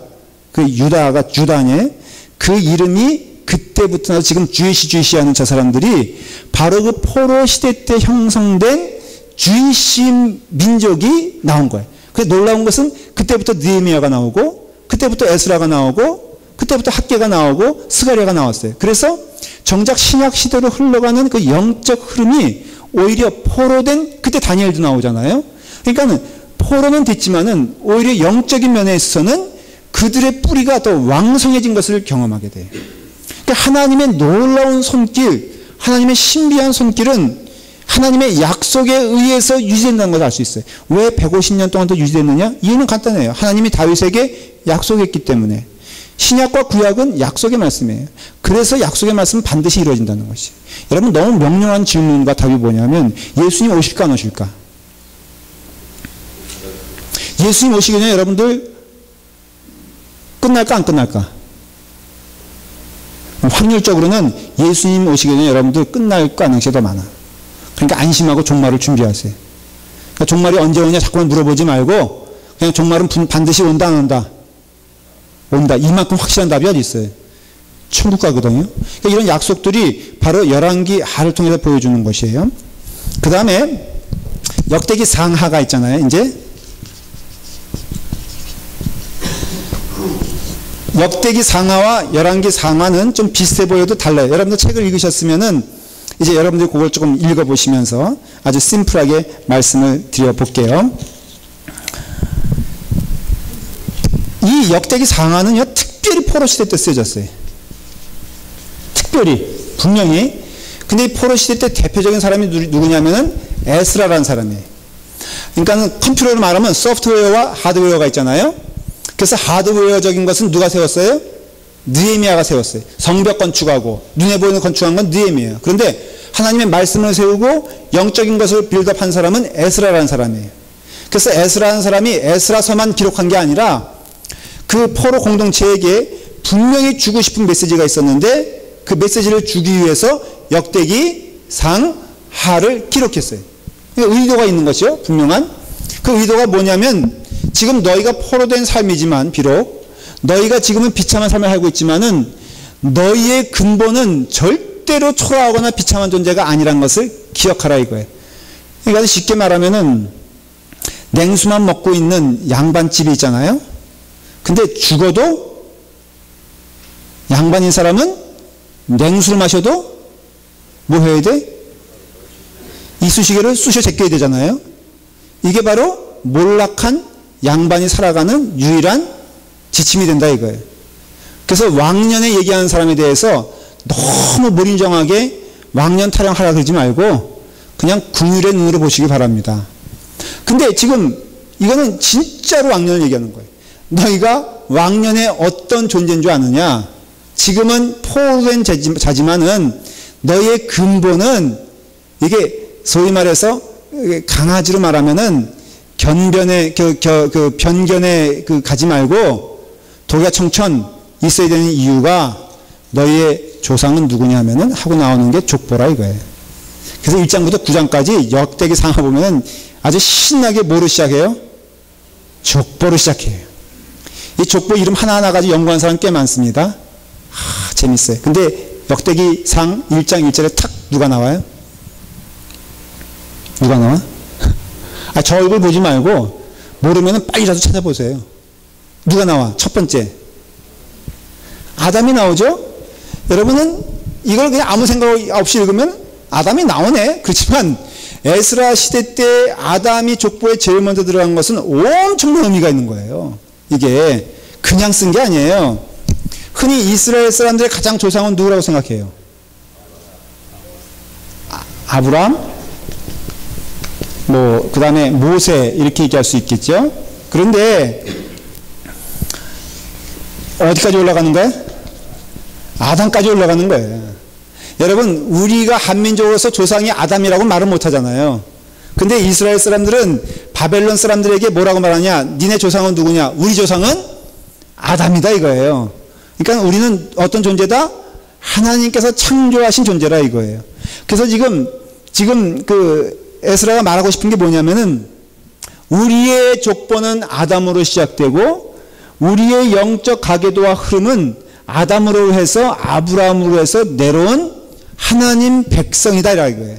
그 유다가 유다냐? 그 이름이 그때부터 지금 주이시 하는 저 사람들이 바로 그 포로 시대 때 형성된 주이시 민족이 나온 거예요. 그래서 놀라운 것은 그때부터 느헤미야가 나오고, 그때부터 에스라가 나오고, 그때부터 학개가 나오고, 스가랴가 나왔어요. 그래서 정작 신약 시대로 흘러가는 그 영적 흐름이 오히려 포로된, 그때 다니엘도 나오잖아요. 그러니까는 포로는 됐지만은 오히려 영적인 면에 있어서는 그들의 뿌리가 더 왕성해진 것을 경험하게 돼요. 그러니까 하나님의 놀라운 손길, 하나님의 신비한 손길은 하나님의 약속에 의해서 유지된다는 것을 알 수 있어요. 왜 150년 동안 더 유지됐느냐? 이유는 간단해요. 하나님이 다윗에게 약속했기 때문에. 신약과 구약은 약속의 말씀이에요. 그래서 약속의 말씀은 반드시 이루어진다는 것이. 여러분, 너무 명료한 질문과 답이 뭐냐면 예수님 오실까 안 오실까? 예수님 오시기 전에 여러분들 끝날까 안 끝날까? 확률적으로는 예수님 오시기 전에 여러분들 끝날 가능성이 더 많아. 그러니까 안심하고 종말을 준비하세요. 그러니까 종말이 언제 오냐 자꾸만 물어보지 말고 그냥 종말은 반드시 온다 안 온다? 온다. 이만큼 확실한 답이 어디 있어요? 천국 가거든요. 그러니까 이런 약속들이 바로 열왕기 하를 통해서 보여주는 것이에요. 그 다음에 역대기 상하가 있잖아요. 이제 역대기 상하와 열왕기 상하는 좀 비슷해 보여도 달라요. 여러분들 책을 읽으셨으면은 이제 여러분들이 그걸 조금 읽어보시면서 아주 심플하게 말씀을 드려볼게요. 이 역대기 상하는요, 특별히 포로 시대 때 쓰여졌어요. 특별히, 분명히. 근데 이 포로 시대 때 대표적인 사람이 누구냐면은 에스라라는 사람이에요. 그러니까 컴퓨터로 말하면 소프트웨어와 하드웨어가 있잖아요. 그래서 하드웨어적인 것은 누가 세웠어요? 느헤미야가 세웠어요. 성벽 건축하고 눈에 보이는 건축한 건 느헤미야. 그런데 하나님의 말씀을 세우고 영적인 것을 빌드업한 사람은 에스라라는 사람이에요. 그래서 에스라라는 사람이 에스라서만 기록한 게 아니라 그 포로 공동체에게 분명히 주고 싶은 메시지가 있었는데 그 메시지를 주기 위해서 역대기 상하를 기록했어요. 그러니까 의도가 있는 것이요, 분명한. 그 의도가 뭐냐면 지금 너희가 포로된 삶이지만 비록 너희가 지금은 비참한 삶을 살고 있지만은 너희의 근본은 절대로 초라하거나 비참한 존재가 아니란 것을 기억하라 이거예요. 그러니까 쉽게 말하면은 냉수만 먹고 있는 양반집이 있잖아요. 근데 죽어도 양반인 사람은 냉수를 마셔도 뭐 해야 돼? 이쑤시개를 쑤셔 제껴야 되잖아요. 이게 바로 몰락한 양반이 살아가는 유일한 지침이 된다 이거예요. 그래서 왕년에 얘기하는 사람에 대해서 너무 무린정하게 왕년 타령하라 그러지 말고 그냥 궁율의 눈으로 보시기 바랍니다. 근데 지금 이거는 진짜로 왕년을 얘기하는 거예요. 너희가 왕년에 어떤 존재인 줄 아느냐? 지금은 포로된 자지만은 너희의 근본은 이게 소위 말해서 강아지로 말하면은 변견에 가지 말고 독야 청천 있어야 되는 이유가 너희의 조상은 누구냐면은 하고 나오는 게 족보라 이거예요. 그래서 1장부터 9장까지 역대기 상하 보면은 아주 신나게 뭐로 시작해요? 족보로 시작해요. 이 족보 이름 하나하나 가지고 연구한 사람 꽤 많습니다. 재밌어요. 근데 역대기 상 1장 1절에 탁 누가 나와요? 누가 나와? 저 얼굴 보지 말고 모르면 빨리라도 찾아보세요. 누가 나와? 첫 번째 아담이 나오죠? 여러분은 이걸 그냥 아무 생각 없이 읽으면 아담이 나오네. 그렇지만 에스라 시대 때 아담이 족보에 제일 먼저 들어간 것은 엄청난 의미가 있는 거예요. 이게 그냥 쓴 게 아니에요. 흔히 이스라엘 사람들의 가장 조상은 누구라고 생각해요? 아브라함? 그 다음에 모세 이렇게 얘기할 수 있겠죠. 그런데 어디까지 올라가는 거예요? 아담까지 올라가는 거예요. 여러분, 우리가 한민족으로서 조상이 아담이라고 말을 못하잖아요. 근데 이스라엘 사람들은 바벨론 사람들에게 뭐라고 말하냐? 니네 조상은 누구냐? 우리 조상은 아담이다 이거예요. 그러니까 우리는 어떤 존재다? 하나님께서 창조하신 존재라 이거예요. 그래서 지금 그 에스라가 말하고 싶은 게 뭐냐면은 우리의 족보는 아담으로 시작되고 우리의 영적 가계도와 흐름은 아담으로 해서 아브라함으로 해서 내려온 하나님 백성이다 이거예요.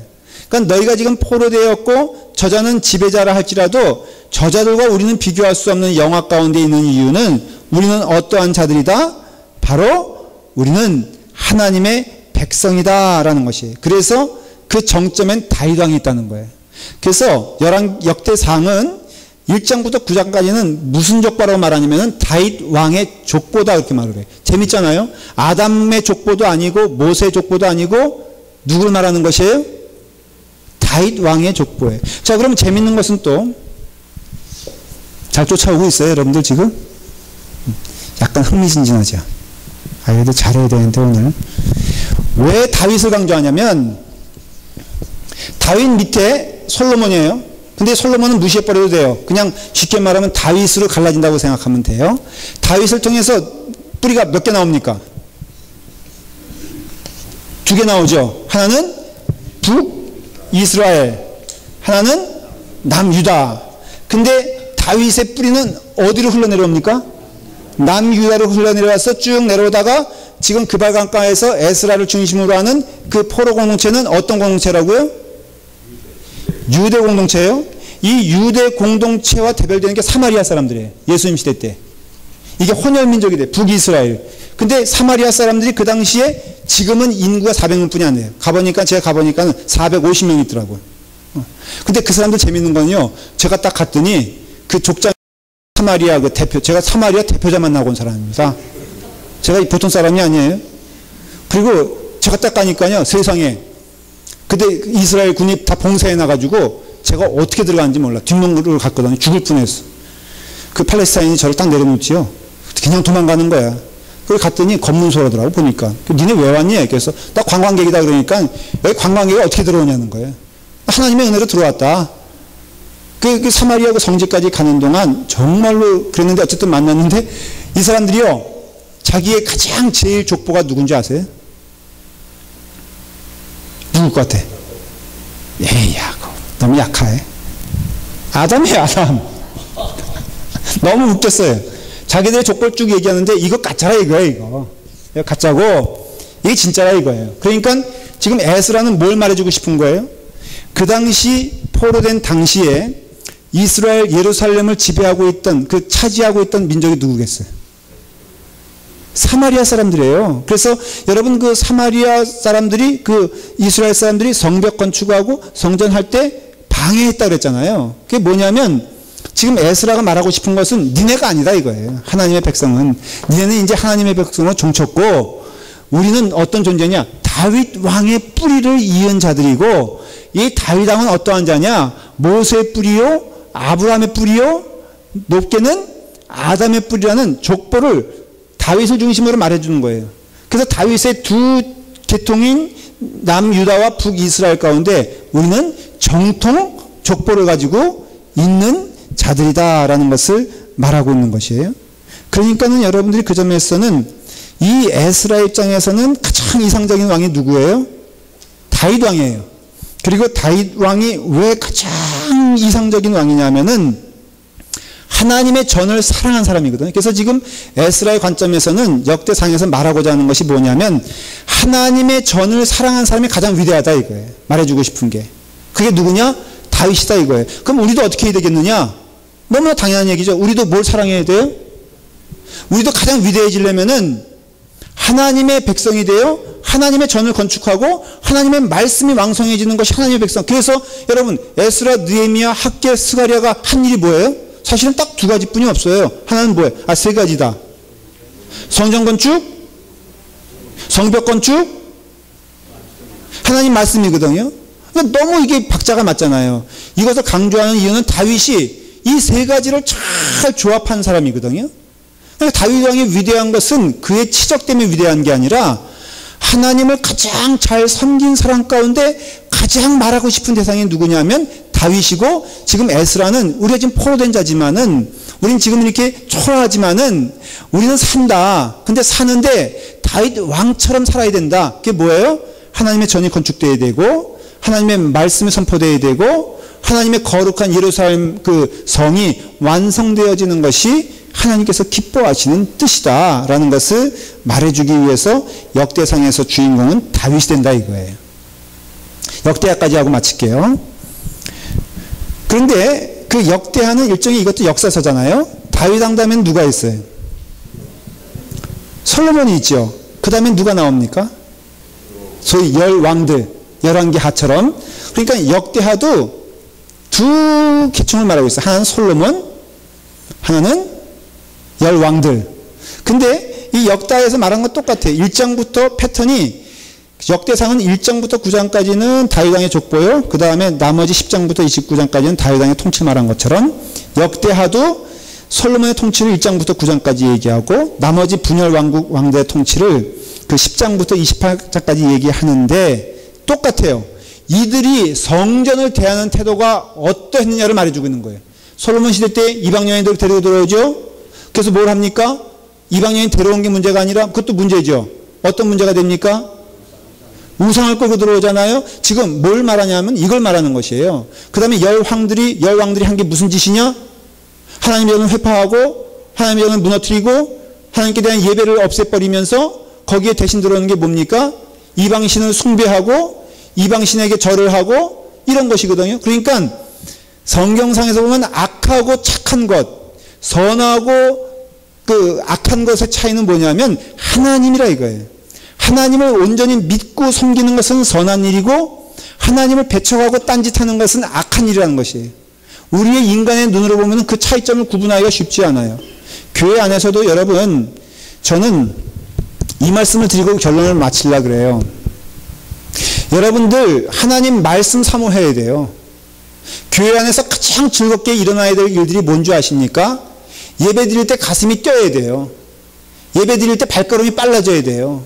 그러니까 너희가 지금 포로되었고 저자는 지배자라 할지라도 저자들과 우리는 비교할 수 없는 영화 가운데 있는 이유는 우리는 어떠한 자들이다? 바로 우리는 하나님의 백성이다라는 것이에요. 그래서 그 정점엔 다윗 왕이 있다는 거예요. 그래서 역대상은 1장부터 9장까지는 무슨 족보라고 말하냐면 다윗 왕의 족보다 그렇게 말을 해요. 재밌잖아요. 아담의 족보도 아니고 모세의 족보도 아니고 누구를 말하는 것이에요? 다윗 왕의 족보예요. 자, 그러면 재밌는 것은 또 잘 쫓아오고 있어요, 여러분들 지금? 약간 흥미진진하죠. 그래도 잘해야 되는데 오늘 왜 다윗을 강조하냐면 다윗 밑에 솔로몬이에요. 근데 솔로몬은 무시해버려도 돼요. 그냥 쉽게 말하면 다윗으로 갈라진다고 생각하면 돼요. 다윗을 통해서 뿌리가 몇 개 나옵니까? 2개 나오죠. 하나는 북이스라엘, 하나는 남유다. 근데 다윗의 뿌리는 어디로 흘러내려옵니까? 남유다로 흘러내려와서 쭉 내려오다가 지금 그발 강가에서 에스라를 중심으로 하는 그 포로 공동체는 어떤 공동체라고요? 유대 공동체예요. 이 유대 공동체와 대별되는 게 사마리아 사람들이에요. 예수님 시대 때. 이게 혼혈민족이 돼. 북이스라엘. 근데 사마리아 사람들이 그 당시에 지금은 인구가 400명 뿐이 안 돼요. 제가 가보니까 450명 있더라고요. 근데 그 사람들 재밌는 건요. 제가 딱 갔더니 그 족장 사마리아 그 대표, 제가 사마리아 대표자 만나고 온 사람입니다. 제가 보통 사람이 아니에요. 그리고 제가 딱 가니까요. 세상에. 근데 이스라엘 군이 다 봉쇄해 놔가지고 제가 어떻게 들어가는지 몰라. 뒷문으로 갔거든요. 죽을 뻔했어. 그 팔레스타인이 저를 딱 내려놓지요. 그냥 도망가는 거야. 그걸 갔더니 검문소라더라고 보니까. 니네 왜 왔니? 그래서 나 관광객이다 그러니까 여기 관광객이 어떻게 들어오냐는 거예요. 하나님의 은혜로 들어왔다. 그 사마리아 그 성지까지 가는 동안 정말로 그랬는데 어쨌든 만났는데 이 사람들이요. 자기의 가장 제일 족보가 누군지 아세요? 누굴 것 같아? 야곱. 너무 약해. 아담이에요, 아담. 너무 웃겼어요. 자기들의 족보를 쭉 얘기하는데 이거 가짜라 이거예요, 이거. 이거 가짜고 이게 진짜라 이거예요. 그러니까 지금 에스라는 뭘 말해주고 싶은 거예요? 그 당시 포로된 당시에 이스라엘 예루살렘을 지배하고 있던 차지하고 있던 민족이 누구겠어요? 사마리아 사람들이에요. 그래서 여러분 그 사마리아 사람들이 이스라엘 사람들이 성벽 건축하고 성전할 때 방해했다 그랬잖아요. 그게 뭐냐면 지금 에스라가 말하고 싶은 것은 니네가 아니다 이거예요. 하나님의 백성은. 니네는 이제 하나님의 백성으로 종쳤고 우리는 어떤 존재냐? 다윗 왕의 뿌리를 이은 자들이고 이 다윗 왕은 어떠한 자냐? 모세의 뿌리요, 아브라함의 뿌리요, 높게는 아담의 뿌리라는 족보를 다윗을 중심으로 말해주는 거예요. 그래서 다윗의 두 계통인 남유다와 북이스라엘 가운데 우리는 정통 족보를 가지고 있는 자들이다라는 것을 말하고 있는 것이에요. 그러니까는 여러분들이 그 점에서는 이 에스라 입장에서는 가장 이상적인 왕이 누구예요? 다윗 왕이에요. 그리고 다윗 왕이 왜 가장 이상적인 왕이냐면은 하나님의 전을 사랑한 사람이거든요. 그래서 지금 에스라의 관점에서는 역대상에서 말하고자 하는 것이 뭐냐면 하나님의 전을 사랑한 사람이 가장 위대하다 이거예요. 말해주고 싶은 게. 그게 누구냐? 다윗이다 이거예요. 그럼 우리도 어떻게 해야 되겠느냐? 너무나 당연한 얘기죠. 우리도 뭘 사랑해야 돼요? 우리도 가장 위대해지려면은 하나님의 백성이 되어 하나님의 전을 건축하고 하나님의 말씀이 왕성해지는 것이 하나님의 백성. 그래서 여러분 에스라, 느헤미야, 학개, 스가랴가 한 일이 뭐예요? 사실은 딱 두 가지뿐이 없어요. 하나는 뭐예요? 세 가지다. 성전 건축, 성벽 건축, 하나님 말씀이거든요. 그러니까 너무 이게 박자가 맞잖아요. 이것을 강조하는 이유는 다윗이 이 세 가지를 잘 조합한 사람이거든요. 그러니까 다윗 왕이 위대한 것은 그의 치적 때문에 위대한 게 아니라 하나님을 가장 잘 섬긴 사람 가운데 가장 말하고 싶은 대상이 누구냐면 다윗이고, 지금 에스라는 우리가 지금 포로된 자지만은 우리는 지금 이렇게 초라하지만은 우리는 산다. 근데 사는데 다윗 왕처럼 살아야 된다. 그게 뭐예요? 하나님의 전이 건축되어야 되고 하나님의 말씀이 선포되어야 되고 하나님의 거룩한 예루살렘 그 성이 완성되어지는 것이 하나님께서 기뻐하시는 뜻이다라는 것을 말해주기 위해서 역대상에서 주인공은 다윗이 된다 이거예요. 역대하까지 하고 마칠게요. 그런데 그 역대하는 일종의 이것도 역사서잖아요. 다윗 왕 다음엔 누가 있어요? 솔로몬이 있죠. 그 다음엔 누가 나옵니까? 소위 열왕들, 열왕기하처럼. 그러니까 역대하도 두 계층을 말하고 있어요. 하나는 솔로몬, 하나는 열왕들. 근데 이 역다에서 말한 건 똑같아요. 1장부터 패턴이 역대상은 1장부터 9장까지는 다윗왕의 족보요. 그 다음에 나머지 10장부터 29장까지는 다윗왕의 통치 말한 것처럼 역대하도 솔로몬의 통치를 1장부터 9장까지 얘기하고 나머지 분열 왕국 왕대의 통치를 그 10장부터 28장까지 얘기하는데 똑같아요. 이들이 성전을 대하는 태도가 어떠했느냐를 말해주고 있는 거예요. 솔로몬 시대 때 이방 여인들을 데리고 들어오죠. 그래서 뭘 합니까? 이방 여인 데려온 게 문제가 아니라 그것도 문제죠. 어떤 문제가 됩니까? 우상을 끌고 들어오잖아요. 지금 뭘 말하냐면 이걸 말하는 것이에요. 그 다음에 열왕들이 한 게 무슨 짓이냐? 하나님의 영을 회파하고 하나님의 영을 무너뜨리고 하나님께 대한 예배를 없애버리면서 거기에 대신 들어오는 게 뭡니까? 이방신을 숭배하고 이방신에게 절을 하고 이런 것이거든요. 그러니까 성경상에서 보면 악하고 착한 것, 선하고 그 악한 것의 차이는 뭐냐면 하나님이라 이거예요. 하나님을 온전히 믿고 섬기는 것은 선한 일이고 하나님을 배척하고 딴짓하는 것은 악한 일이라는 것이에요. 우리의 인간의 눈으로 보면 그 차이점을 구분하기가 쉽지 않아요. 교회 안에서도 여러분, 저는 이 말씀을 드리고 결론을 마치려고 그래요. 여러분들 하나님 말씀 사모해야 돼요. 교회 안에서 가장 즐겁게 일어나야 될 일들이 뭔지 아십니까? 예배 드릴 때 가슴이 뛰어야 돼요. 예배 드릴 때 발걸음이 빨라져야 돼요.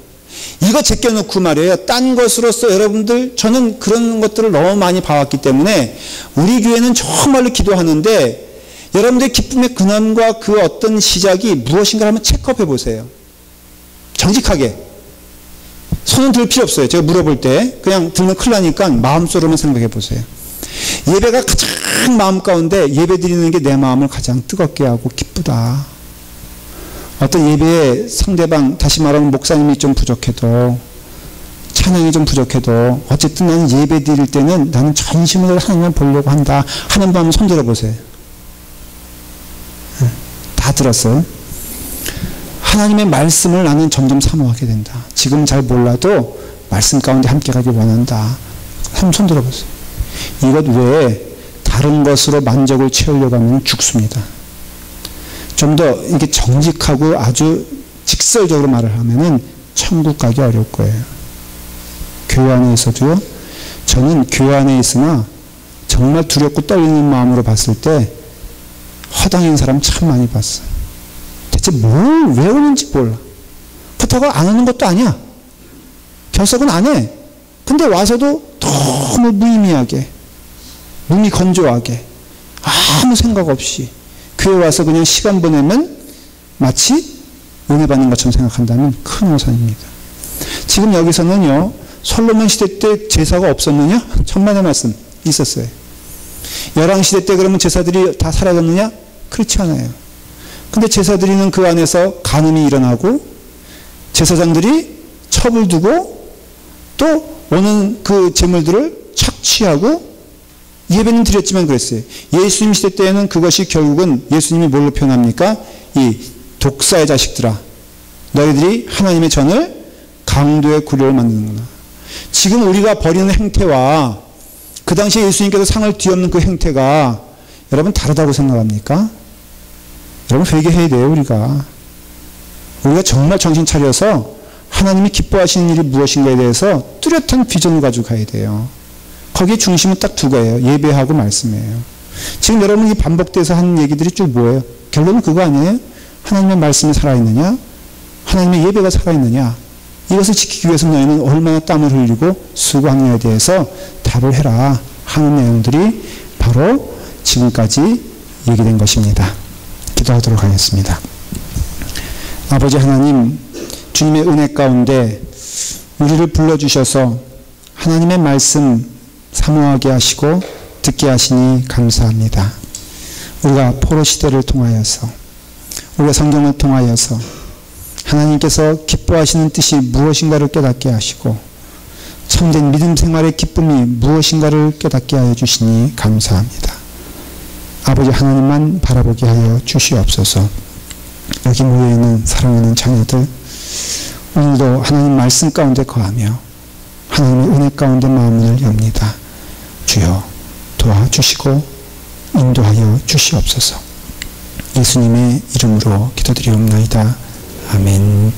이거 제껴놓고 말이에요. 딴 것으로서 여러분들, 저는 그런 것들을 너무 많이 봐왔기 때문에 우리 교회는 정말로 기도하는데 여러분들의 기쁨의 근원과 그 어떤 시작이 무엇인가 한번 체크업해 보세요. 정직하게. 손은 들 필요 없어요. 제가 물어볼 때 그냥 들면 큰일 나니까 마음속으로만 생각해 보세요. 예배가 가장 마음 가운데 예배 드리는 게 내 마음을 가장 뜨겁게 하고 기쁘다. 어떤 예배에 상대방, 다시 말하면 목사님이 좀 부족해도 찬양이 좀 부족해도 어쨌든 나는 예배 드릴 때는 나는 전심으로 하나님을 보려고 한다 하는 분 한번 손 들어보세요. 다 들었어요. 하나님의 말씀을 나는 점점 사모하게 된다. 지금 잘 몰라도 말씀 가운데 함께 가길 원한다. 한번 손 들어보세요. 이것 외에 다른 것으로 만족을 채우려고 하면 죽습니다. 좀 더 이게 정직하고 아주 직설적으로 말을 하면은 천국 가기 어려울 거예요. 교회 안에 있어도요. 저는 교회 안에 있으나 정말 두렵고 떨리는 마음으로 봤을 때 허당인 사람 참 많이 봤어요. 대체 뭘 외우는지 몰라. 그렇다고 안 하는 것도 아니야. 결석은 안 해. 근데 와서도 너무 무의미하게, 눈이 건조하게, 아무 생각 없이 교회 와서 그냥 시간 보내면 마치 은혜 받는 것처럼 생각한다면 큰 오산입니다. 지금 여기서는요, 솔로몬 시대 때 제사가 없었느냐? 천만의 말씀 있었어요. 열왕 시대 때 그러면 제사들이 다 사라졌느냐? 그렇지 않아요. 근데 제사 드리는 그 안에서 간음이 일어나고 제사장들이 첩을 두고 또 오는 그 재물들을 착취하고 예배는 드렸지만 그랬어요. 예수님 시대 때에는 그것이 결국은 예수님이 뭘로 표현합니까? 이 독사의 자식들아, 너희들이 하나님의 전을 강도의 구려를 만드는구나. 지금 우리가 벌이는 행태와 그 당시에 예수님께서 상을 뒤엎는 그 행태가 여러분 다르다고 생각합니까? 여러분 회개해야 돼요. 우리가 정말 정신 차려서 하나님이 기뻐하시는 일이 무엇인가에 대해서 뚜렷한 비전을 가지고 가야 돼요. 거기에 중심은 딱 두 거예요. 예배하고 말씀이에요. 지금 여러분이 반복돼서 하는 얘기들이 쭉 뭐예요? 결론은 그거 아니에요? 하나님의 말씀이 살아있느냐? 하나님의 예배가 살아있느냐? 이것을 지키기 위해서 너희는 얼마나 땀을 흘리고 수고하느냐에 대해서 답을 해라 하는 내용들이 바로 지금까지 얘기된 것입니다. 기도하도록 하겠습니다. 아버지 하나님, 주님의 은혜 가운데 우리를 불러주셔서 하나님의 말씀 사모하게 하시고 듣게 하시니 감사합니다. 우리가 포로 시대를 통하여서, 우리가 성경을 통하여서 하나님께서 기뻐하시는 뜻이 무엇인가를 깨닫게 하시고 참된 믿음 생활의 기쁨이 무엇인가를 깨닫게 하여 주시니 감사합니다. 아버지 하나님만 바라보게 하여 주시옵소서. 여기 모여있는 사랑하는 자녀들, 오늘도 하나님 말씀 가운데 거하며 하나님의 은혜 가운데 마음을 엽니다. 주여 도와주시고 인도하여 주시옵소서. 예수님의 이름으로 기도드리옵나이다. 아멘.